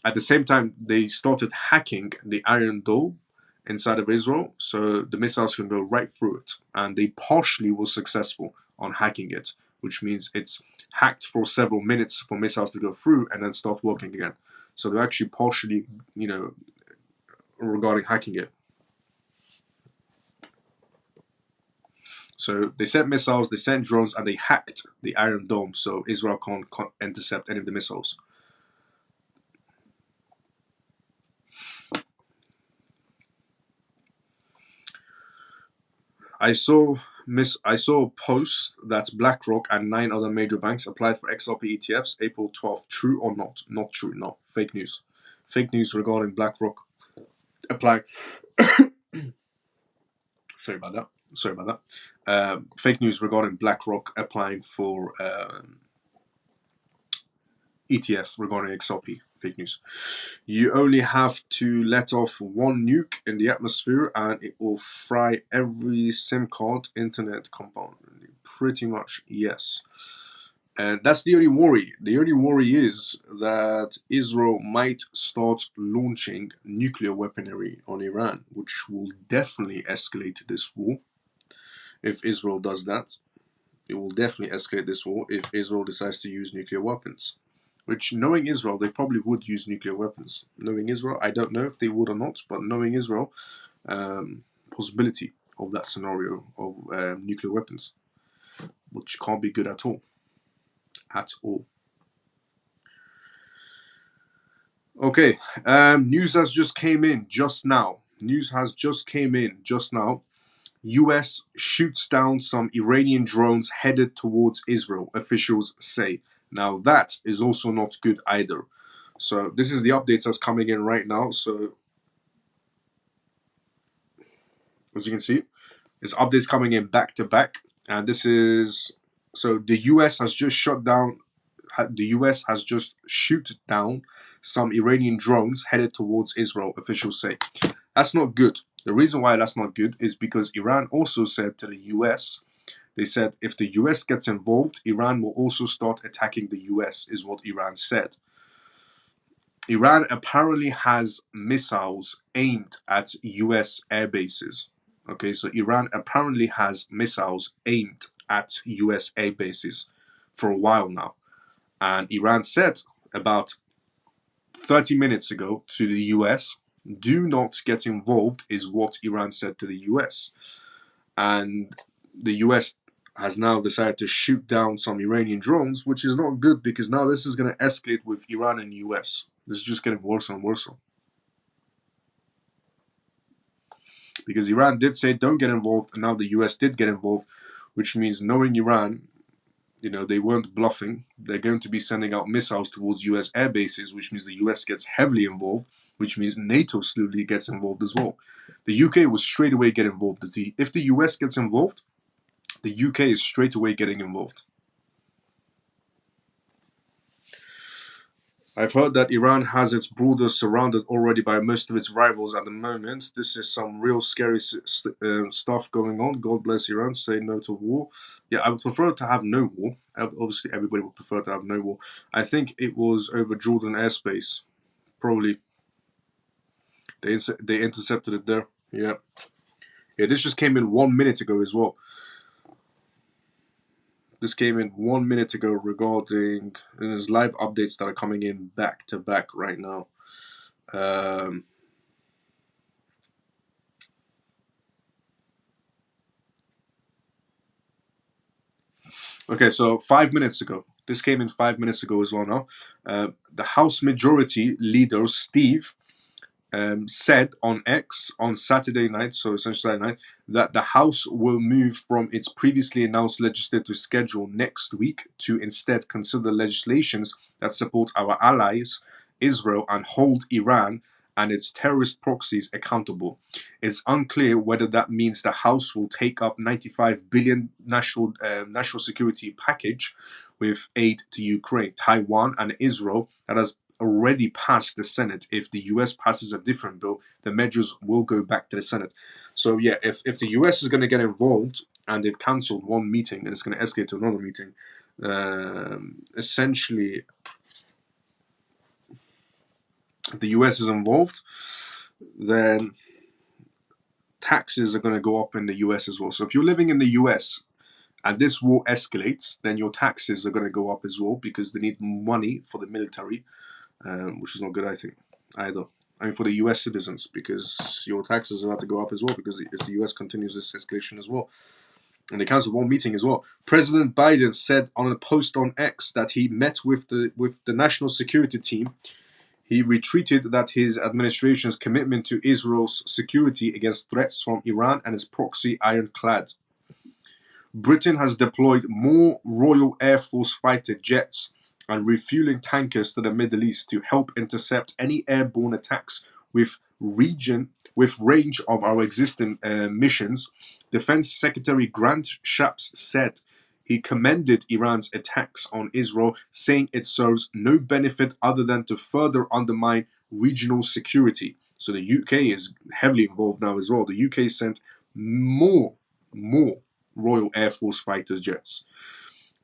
at the same time, they started hacking the Iron Dome inside of Israel, so the missiles can go right through it. And they partially were successful on hacking it, which means it's hacked for several minutes for missiles to go through and then start working again. So they're actually partially, regarding hacking it. So they sent missiles, they sent drones, and they hacked the Iron Dome, so Israel can't intercept any of the missiles. I saw a post that BlackRock and 9 other major banks applied for XRP ETFs April 12th. True or not? Not true. No. Fake news. Fake news regarding BlackRock applying. Sorry about that. Fake news regarding BlackRock applying for ETFs regarding XRP. Fake news. You only have to let off one nuke in the atmosphere and it will fry every SIM card internet component. Pretty much, yes. And that's the only worry. The only worry is that Israel might start launching nuclear weaponry on Iran, which will definitely escalate this war. If Israel does that, it will definitely escalate this war if Israel decides to use nuclear weapons. Which, knowing Israel, they probably would use nuclear weapons. Knowing Israel, I don't know if they would or not, but knowing Israel, possibility of that scenario of nuclear weapons, which can't be good at all. At all. Okay, news has just came in just now. US shoots down some Iranian drones headed towards Israel, officials say. Now that is also not good either. So this is the updates that's coming in right now. So as you can see, there's updates coming in back to back. And this is, so the US has just shut down, the US has just shoot down some Iranian drones headed towards Israel, officials say. That's not good. The reason why that's not good is because Iran also said to the US, they said if the US gets involved, Iran will also start attacking the US, is what Iran said. Iran apparently has missiles aimed at US air bases. Okay, so Iran apparently has missiles aimed at US air bases for a while now. And Iran said about 30 minutes ago to the US, do not get involved, is what Iran said to the US. And the US has now decided to shoot down some Iranian drones, which is not good because now this is going to escalate with Iran and US. This is just getting worse and worse. Because Iran did say don't get involved, and now the US did get involved, which means knowing Iran, they weren't bluffing. They're going to be sending out missiles towards US air bases, which means the US gets heavily involved, which means NATO slowly gets involved as well. The UK will straight away get involved. If the US gets involved, the UK is straight away getting involved. I've heard that Iran has its borders surrounded already by most of its rivals at the moment. This is some real scary stuff going on. God bless Iran. Say no to war. Yeah, I would prefer to have no war. Obviously, everybody would prefer to have no war. I think it was over Jordan airspace. Probably. They intercepted it there. Yeah. Yeah, this just came in 1 minute ago as well. This came in 1 minute ago regarding, and there's live updates that are coming in back to back right now. Okay, so 5 minutes ago. This came in 5 minutes ago as well now. The House Majority Leader, Steve, said on X on Saturday night, so essentially Saturday night, that the House will move from its previously announced legislative schedule next week to instead consider legislations that support our allies, Israel, and hold Iran and its terrorist proxies accountable. It's unclear whether that means the House will take up 95 billion national security package with aid to Ukraine, Taiwan, and Israel that has already passed the Senate. If the US passes a different bill, the measures will go back to the Senate. So yeah, if the US is going to get involved and they've cancelled one meeting and it's going to escalate to another meeting, essentially, if the US is involved, then taxes are going to go up in the US as well. So if you're living in the US and this war escalates, then your taxes are going to go up as well because they need money for the military, which is not good, I think, either. I mean, for the US citizens, because your taxes are about to go up as well because if the US continues this escalation as well. And the council one meeting as well. President Biden said on a post on X that he met with the national security team. He retreated that his administration's commitment to Israel's security against threats from Iran and its proxy ironclad. Britain has deployed more Royal Air Force fighter jets and refueling tankers to the Middle East to help intercept any airborne attacks with range of our existing missions. Defense Secretary Grant Shapps said he commended Iran's attacks on Israel, saying it serves no benefit other than to further undermine regional security. So the UK is heavily involved now as well. The UK sent more Royal Air Force fighter jets.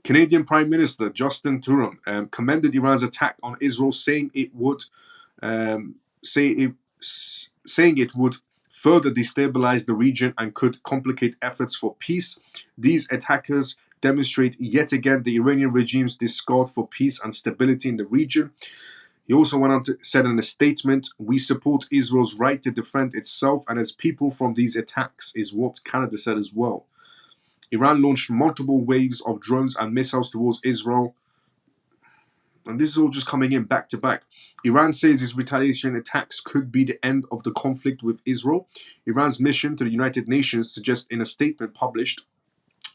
Canadian Prime Minister Justin Trudeau commended Iran's attack on Israel, saying it would further destabilize the region and could complicate efforts for peace. These attackers demonstrate yet again the Iranian regime's discard for peace and stability in the region. He also went on to said in a statement, "We support Israel's right to defend itself and its people from these attacks," is what Canada said as well. Iran launched multiple waves of drones and missiles towards Israel. And this is all just coming in back to back. Iran says its retaliation attacks could be the end of the conflict with Israel. Iran's mission to the United Nations suggests in a statement published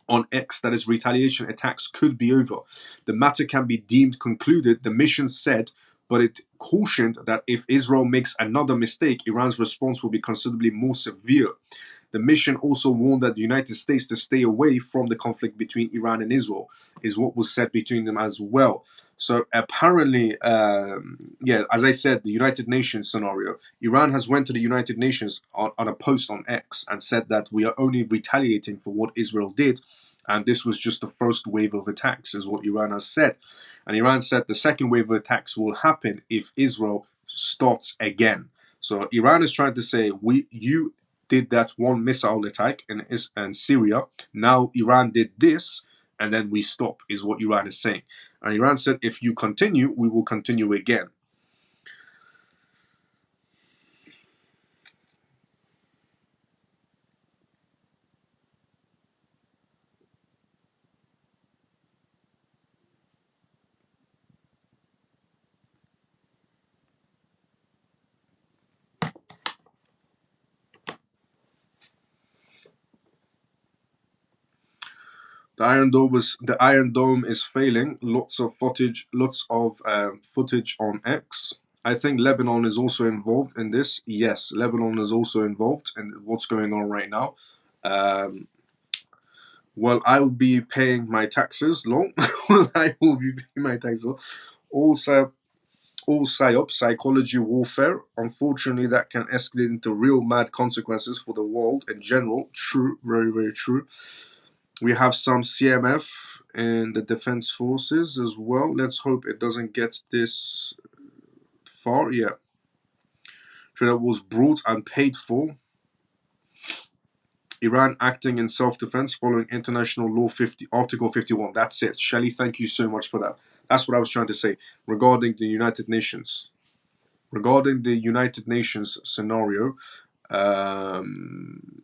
on X that its retaliation attacks could be over. The matter can be deemed concluded, the mission said, but it cautioned that if Israel makes another mistake, Iran's response will be considerably more severe. The mission also warned that the United States to stay away from the conflict between Iran and Israel, is what was said between them as well. So apparently, as I said, the United Nations scenario, Iran has went to the United Nations on a post on X and said that we are only retaliating for what Israel did. And this was just the first wave of attacks, is what Iran has said. And Iran said the second wave of attacks will happen if Israel starts again. So Iran is trying to say, you did that one missile attack in Syria. Now Iran did this, and then we stop, is what Iran is saying. And Iran said, if you continue, we will continue again. The Iron Dome is failing. Lots of footage on X. I think Lebanon is also involved in this. Yes, Lebanon is also involved in what's going on right now. Well, I will be paying my taxes. I will be paying my taxes. Also, all psyop, psychology warfare. Unfortunately, that can escalate into real mad consequences for the world in general. True, very, very true. We have some CMF in the defense forces as well. Let's hope it doesn't get this far. Yeah. So that was brought and paid for. Iran acting in self-defense following international law Article 51. That's it. Shelly, thank you so much for that. That's what I was trying to say regarding the United Nations. Regarding the United Nations scenario,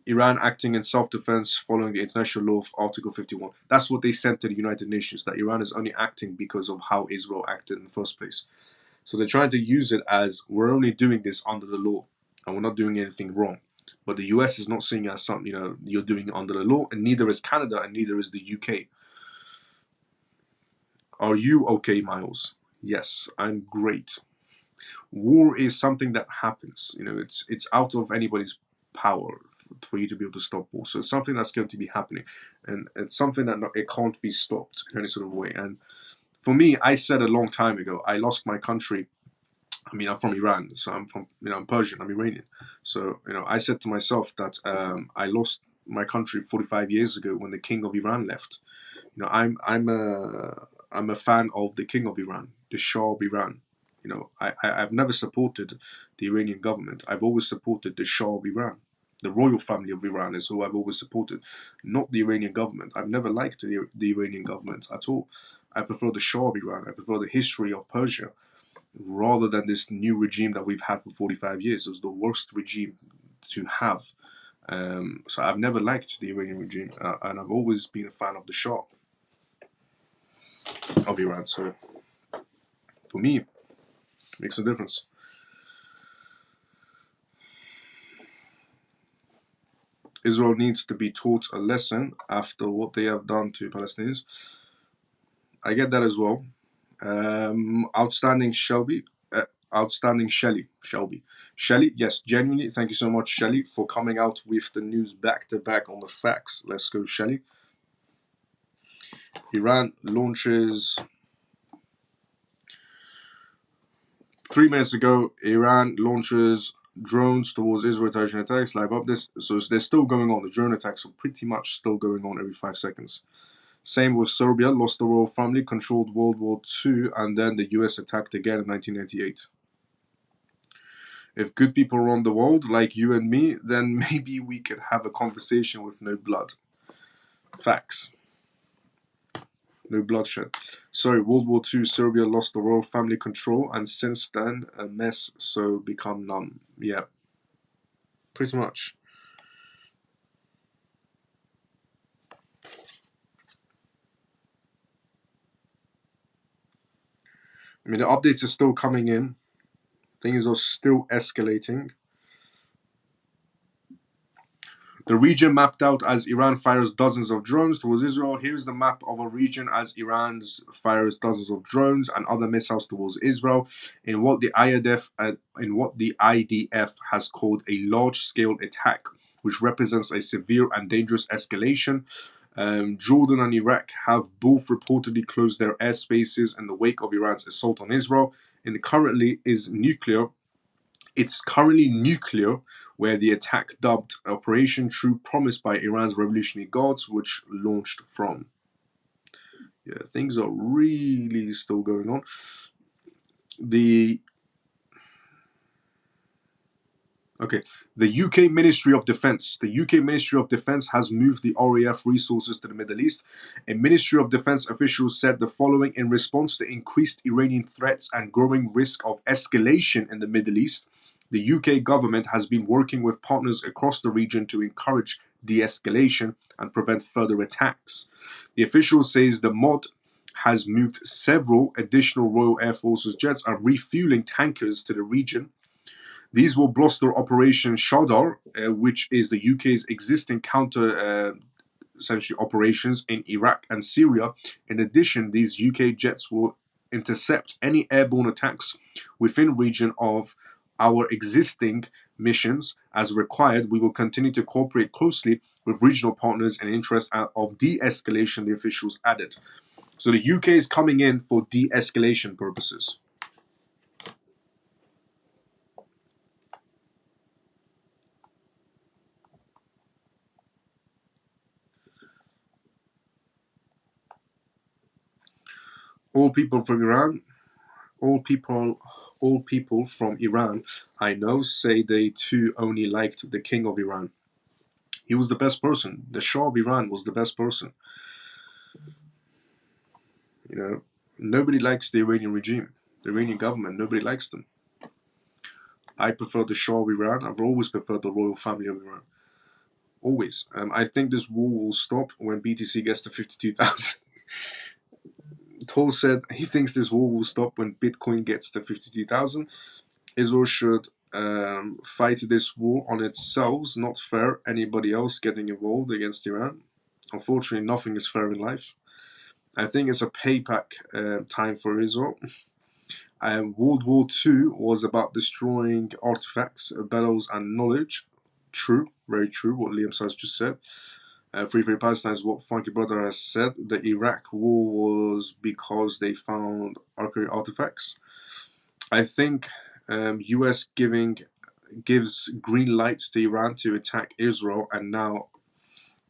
Iran acting in self-defense following the international law of Article 51. That's what they sent to the United Nations, that Iran is only acting because of how Israel acted in the first place. So they're trying to use it as, we're only doing this under the law and we're not doing anything wrong. But the US is not seeing it as something, you're doing it under the law, and neither is Canada and neither is the UK. Are you okay, Miles? Yes, I'm great. War is something that happens. It's out of anybody's power for you to be able to stop war. So it's something that's going to be happening, and it's something that it can't be stopped in any sort of way. And for me, I said a long time ago, I lost my country. I mean, I'm from Iran, so I'm Persian, I'm Iranian. So, I said to myself that I lost my country 45 years ago when the king of Iran left. I'm a fan of the king of Iran, the Shah of Iran. I've never supported the Iranian government. I've always supported the Shah of Iran. The royal family of Iran is who I've always supported, not the Iranian government. I've never liked the Iranian government at all. I prefer the Shah of Iran. I prefer the history of Persia rather than this new regime that we've had for 45 years. It was the worst regime to have. So I've never liked the Iranian regime, and I've always been a fan of the Shah of Iran. So for me, it makes a difference. Israel needs to be taught a lesson after what they have done to Palestinians. I get that as well. Outstanding Shelby. Outstanding Shelby. Shelly, yes, genuinely, thank you so much, Shelly, for coming out with the news back to back on the facts. Let's go, Shelly. Iran launches 3 minutes ago. Iran launches drones towards Israel targeting attacks. Live up this, so they're still going on. The drone attacks are pretty much still going on every 5 seconds. Same with Serbia, lost the royal family, controlled World War II, and then the US attacked again in 1998. If good people run the world, like you and me, then maybe we could have a conversation with no blood. Facts. No bloodshed. Sorry, World War II, Serbia lost the royal family control, and since then, a mess, so become numb. Yeah, pretty much. I mean, the updates are still coming in. Things are still escalating. The region mapped out as Iran fires dozens of drones towards Israel. Here's the map of a region as Iran fires dozens of drones and other missiles towards Israel in what the IDF has called a large-scale attack, which represents a severe and dangerous escalation. Jordan and Iraq have both reportedly closed their airspaces in the wake of Iran's assault on Israel, and it's currently nuclear, where the attack dubbed Operation True Promise by Iran's Revolutionary Guards, which launched from. Yeah, things are really still going on. The UK Ministry of Defence. The UK Ministry of Defence has moved the RAF resources to the Middle East. A Ministry of Defence official said the following in response to increased Iranian threats and growing risk of escalation in the Middle East. The UK government has been working with partners across the region to encourage de-escalation and prevent further attacks. The official says the MOD has moved several additional Royal Air Forces jets and refueling tankers to the region. These will bolster Operation Shadar, which is the UK's existing counter essentially operations in Iraq and Syria. In addition, these UK jets will intercept any airborne attacks within region of our existing missions. As required, we will continue to cooperate closely with regional partners in interest of de-escalation, the officials added. So the UK is coming in for de-escalation purposes. All people from Iran, all people from Iran I know say they too only liked the king of Iran. He was the best person. The Shah of Iran was the best person. Nobody likes the Iranian regime, the Iranian government. Nobody likes them. I prefer the Shah of Iran. I've always preferred the royal family of Iran. Always. I think this war will stop when BTC gets to 52,000. Toll said he thinks this war will stop when Bitcoin gets to 52,000. Israel should fight this war on itself, not fair anybody else getting involved against Iran. Unfortunately, nothing is fair in life. I think it's a payback time for Israel. World War II was about destroying artifacts, battles, and knowledge. True, very true, what Liam Size just said. Free Palestine is what Funky Brother has said. The Iraq War was because they found artifacts. I think US gives green light to Iran to attack Israel, and now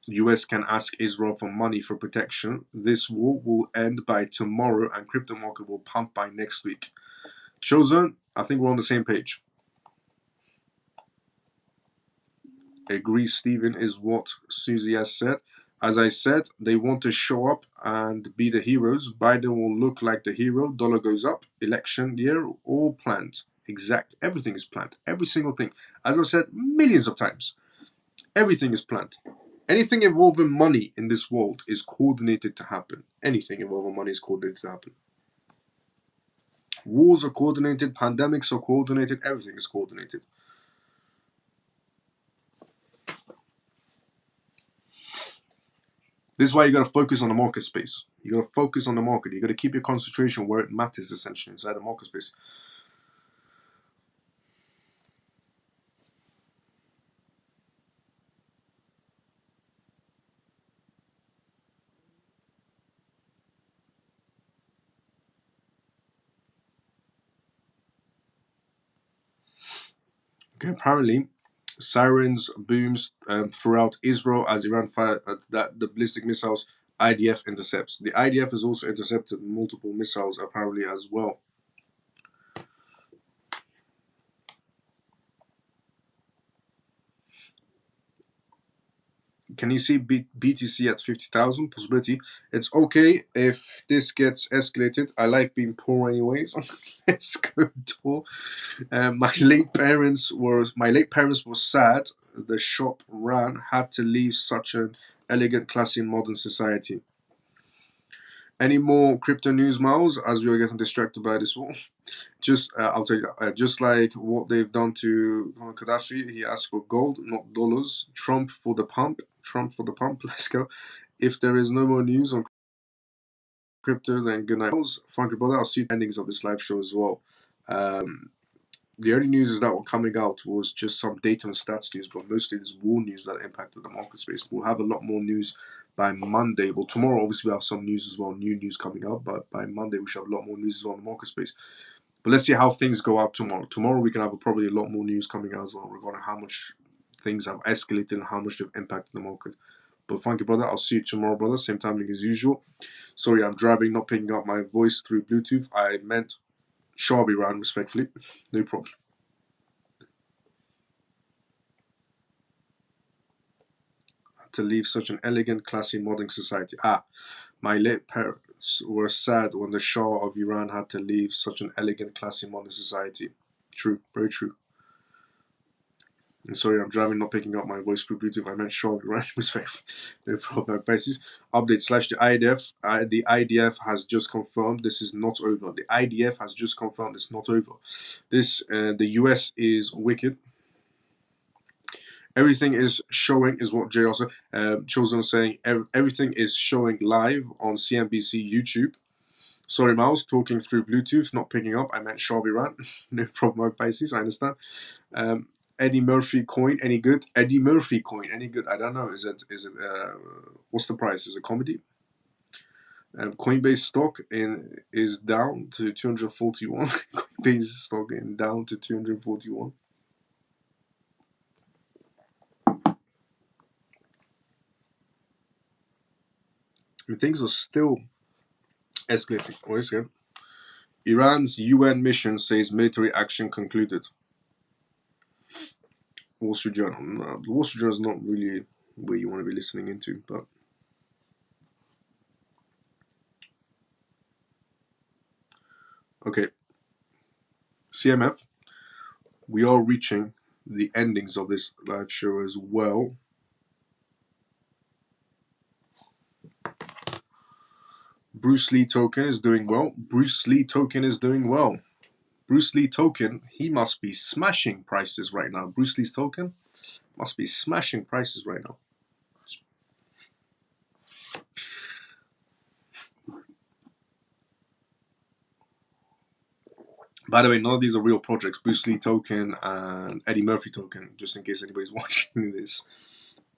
US can ask Israel for money for protection. This war will end by tomorrow, and crypto market will pump by next week. Chosen, I think we're on the same page. Agree, Stephen, is what Susie has said. As I said, they want to show up and be the heroes. Biden will look like the hero. Dollar goes up. Election year, all planned. Exact. Everything is planned. Every single thing. As I said millions of times, everything is planned. Anything involving money in this world is coordinated to happen. Anything involving money is coordinated to happen. Wars are coordinated. Pandemics are coordinated. Everything is coordinated. This is why you got to focus on the market space. You got to focus on the market. You got to keep your concentration where it matters, essentially, inside the market space. Okay, apparently, sirens booms throughout Israel as Iran fired the ballistic missiles IDF intercepts. The IDF has also intercepted multiple missiles, apparently, as well. Can you see BTC at 50,000? Possibility. It's okay if this gets escalated. I like being poor anyways. Let's go tour. My late parents were sad. The shop ran had to leave such an elegant, classy, modern society. Any more crypto news, Miles? As we are getting distracted by this war, I'll tell you, just like what they've done to Gaddafi, he asked for gold, not dollars. Trump for the pump. Trump for the pump. Let's go. If there is no more news on crypto, then good night. Funky brother, I'll see the endings of this live show as well. The only news that were coming out was just some data and stats news, but mostly this war news that impacted the market space. We'll have a lot more news by Monday. Well, tomorrow, obviously, we have some news as well, new news coming out, but by Monday, we should have a lot more news as well on the market space. But let's see how things go out tomorrow. Tomorrow, we can have probably a lot more news coming out as well regarding how much things have escalated and how much they've impacted the market. But funky brother, I'll see you tomorrow, brother. Same timing as usual. Sorry, I'm driving, not picking up my voice through Bluetooth. I meant Sharby round, respectfully. No problem. To leave such an elegant, classy, modern society. My late parents were sad when the Shah of Iran had to leave such an elegant, classy, modern society. True, very true. And sorry, I'm driving, not picking up my voice through Bluetooth. I meant Shah of Iran, respectfully. No problem. Basis. Update slash the IDF. The IDF has just confirmed this is not over. The IDF has just confirmed it's not over. The US is wicked. Everything is showing, is what Jay also Chosen was saying. Everything is showing live on CNBC YouTube. Sorry, Miles, talking through Bluetooth, not picking up. I meant Sharby Rant. No problem, Pisces, I understand. Eddie Murphy coin, any good? Eddie Murphy coin, any good? I don't know. Is it? What's the price? Is it comedy? Coinbase stock is down to 241. Coinbase stock down to 241. And things are still escalating. Always good. Iran's UN mission says military action concluded. Wall Street Journal. No, the Wall Street Journal is not really where you want to be listening into, but okay. CMF. We are reaching the endings of this live show as well. Bruce Lee token is doing well. Bruce Lee token is doing well. Bruce Lee token, he must be smashing prices right now. Bruce Lee's token must be smashing prices right now. By the way, none of these are real projects. Bruce Lee token and Eddie Murphy token, just in case anybody's watching this.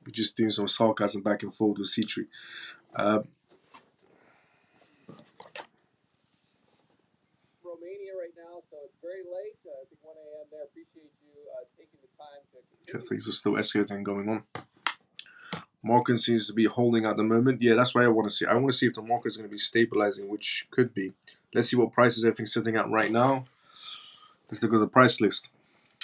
We're just doing some sarcasm back and forth with C-Tree. Romania right now, so it's very late. I think 1 a.m. there. Appreciate you taking the time to. Yeah, things are still escalating going on. Market seems to be holding at the moment. Yeah, that's why I want to see. I want to see if the market is going to be stabilizing, which could be. Let's see what prices everything's sitting at right now. Let's look at the price list.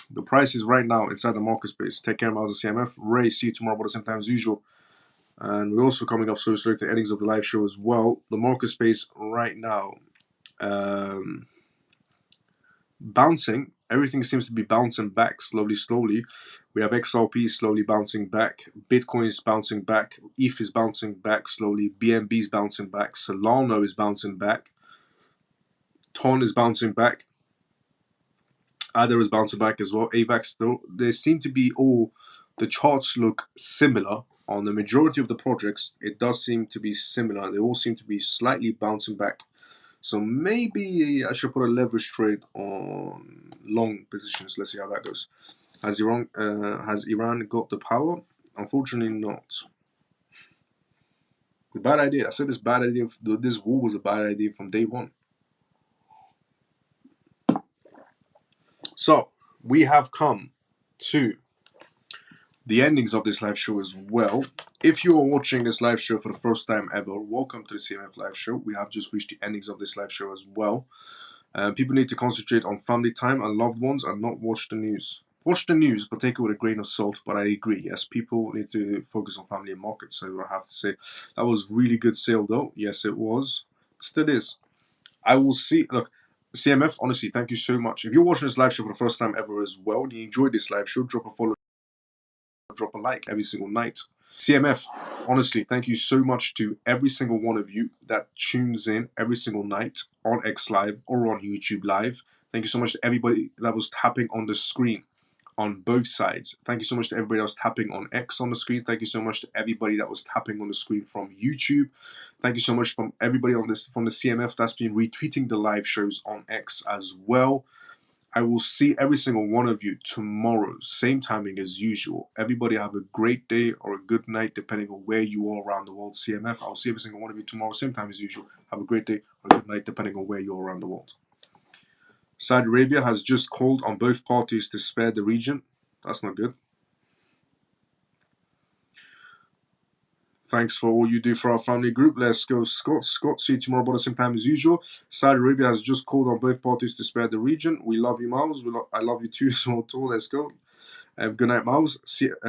The price is right now inside the market space. Take care, Miles of CMF. Ray, see you tomorrow, but sometimes as usual. And we're also coming up, so it's like the endings of the live show as well. The market space right now, bouncing. Everything seems to be bouncing back slowly. We have XRP slowly bouncing back. Bitcoin is bouncing back. ETH is bouncing back slowly. BNB is bouncing back. Solana is bouncing back. TON is bouncing back. ADA is bouncing back as well. AVAX, though, they seem to be all, the charts look similar. On the majority of the projects, it does seem to be similar. They all seem to be slightly bouncing back. So maybe I should put a leverage trade on long positions. Let's see how that goes. Has Iran got the power? Unfortunately not. The bad idea. I said this bad idea. This war was a bad idea from day one. So we have come to the endings of this live show as well. If you are watching this live show for the first time ever, welcome to the CMF live show. We have just reached the endings of this live show as well. People need to concentrate on family time and loved ones and not watch the news. Watch the news, but take it with a grain of salt. But I agree, yes, people need to focus on family and markets. So I have to say, that was really good sale though. Yes, it was. It still is. I will see. Look, CMF, honestly, thank you so much. If you're watching this live show for the first time ever as well, and you enjoyed this live show, drop a follow, drop a like every single night. CMF, honestly, thank you so much to every single one of you that tunes in every single night on X Live or on YouTube Live. Thank you so much to everybody that was tapping on the screen on both sides. Thank you so much to everybody that was tapping on X on the screen. Thank you so much to everybody that was tapping on the screen from YouTube. Thank you so much from everybody on this from the CMF that's been retweeting the live shows on X as well. I will see every single one of you tomorrow, same timing as usual. Everybody have a great day or a good night, depending on where you are around the world. CMF, I'll see every single one of you tomorrow, same time as usual. Have a great day or a good night, depending on where you are around the world. Saudi Arabia has just called on both parties to spare the region. That's not good. Thanks for all you do for our family group. Let's go, Scott. Scott, see you tomorrow about the same time as usual. Saudi Arabia has just called on both parties to spare the region. We love you, Miles. I love you too, small tall. Let's go. Good night, Miles.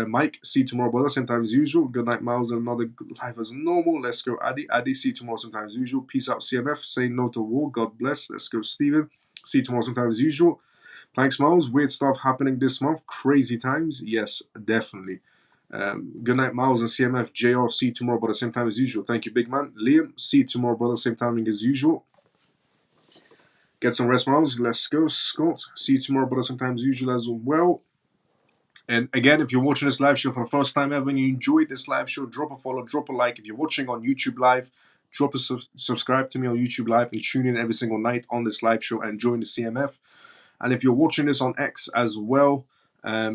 Mike, see you tomorrow, brother. Same time as usual. Good night, Miles. Another life as normal. Let's go, Addy. Addy, see you tomorrow, same time as usual. Peace out, CMF. Say no to war. God bless. Let's go, Steven. See you tomorrow, same time as usual. Thanks, Miles. Weird stuff happening this month. Crazy times. Yes, definitely. Good night, Miles and CMF. JR, see you tomorrow, brother. Same time as usual. Thank you, big man. Liam, see you tomorrow, brother. Same timing as usual. Get some rest, Miles. Let's go, Scott. See you tomorrow, brother. Same time as usual as well. And again, if you're watching this live show for the first time ever and you enjoyed this live show, drop a follow, drop a like. If you're watching on YouTube Live, drop a subscribe to me on YouTube Live and tune in every single night on this live show and join the CMF. And if you're watching this on X as well,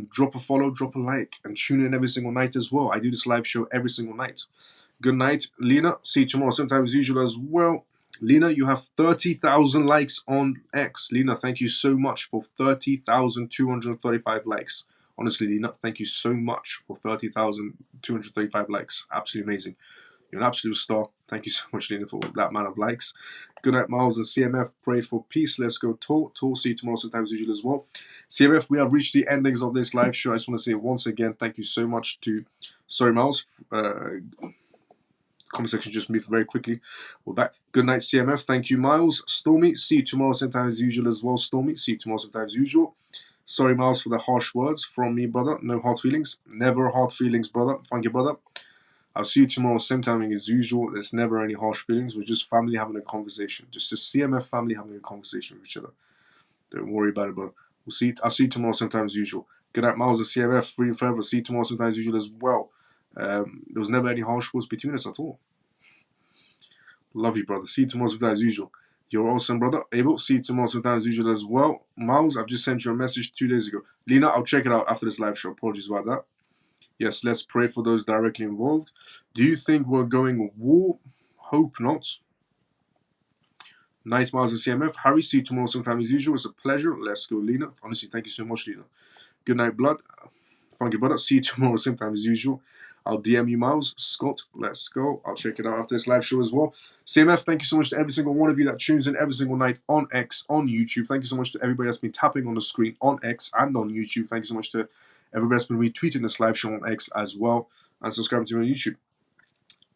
drop a follow, drop a like, and tune in every single night as well. I do this live show every single night. Good night, Lena. See you tomorrow, sometime as usual as well. Lena, you have 30,000 likes on X. Lena, thank you so much for 30,235 likes. Honestly, Lena, thank you so much for 30,235 likes. Absolutely amazing. You're an absolute star. Thank you so much, Lena, for that amount of likes. Good night, Miles and CMF. Pray for peace. Let's go talk. See you tomorrow, sometimes as usual as well. CMF, we have reached the endings of this live show. I just want to say once again, thank you so much to. Sorry, Miles. Comment section just moved very quickly. We're back. Good night, CMF. Thank you, Miles. Stormy, see you tomorrow, sometimes as usual as well. Stormy, see you tomorrow, sometimes as usual. Sorry, Miles, for the harsh words from me, brother. No hard feelings. Never hard feelings, brother. Thank you, brother. I'll see you tomorrow, same timing as usual. There's never any harsh feelings. We're just family having a conversation. Just a CMF family having a conversation with each other. Don't worry about it, bro. I'll see you tomorrow, sometime as usual. Good night, Miles. The CMF, free and forever. See you tomorrow, sometime as usual as well. There was never any harsh words between us at all. Love you, brother. See you tomorrow, sometime as usual. You're awesome, brother. Abel, see you tomorrow sometime as usual as well. Miles, I've just sent you a message 2 days ago. Lena, I'll check it out after this live show. Apologies about that. Yes, let's pray for those directly involved. Do you think we're going war? Hope not. Night Miles and CMF. Harry, see you tomorrow sometime as usual. It's a pleasure. Let's go, Lena. Honestly, thank you so much, Lena. Good night, Blood. Funky brother. See you tomorrow same time as usual. I'll DM you, Miles. Scott, let's go. I'll check it out after this live show as well. CMF, thank you so much to every single one of you that tunes in every single night on X, on YouTube. Thank you so much to everybody that's been tapping on the screen on X and on YouTube. Thank you so much to everybody that's been retweeting this live show on X as well and subscribing to me on YouTube.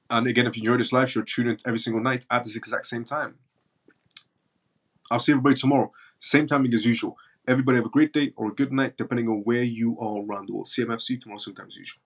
And again, if you enjoy this live show, tune in every single night at this exact same time. I'll see everybody tomorrow, same timing as usual. Everybody have a great day or a good night, depending on where you are around the world. CMF, see you tomorrow, same time as usual.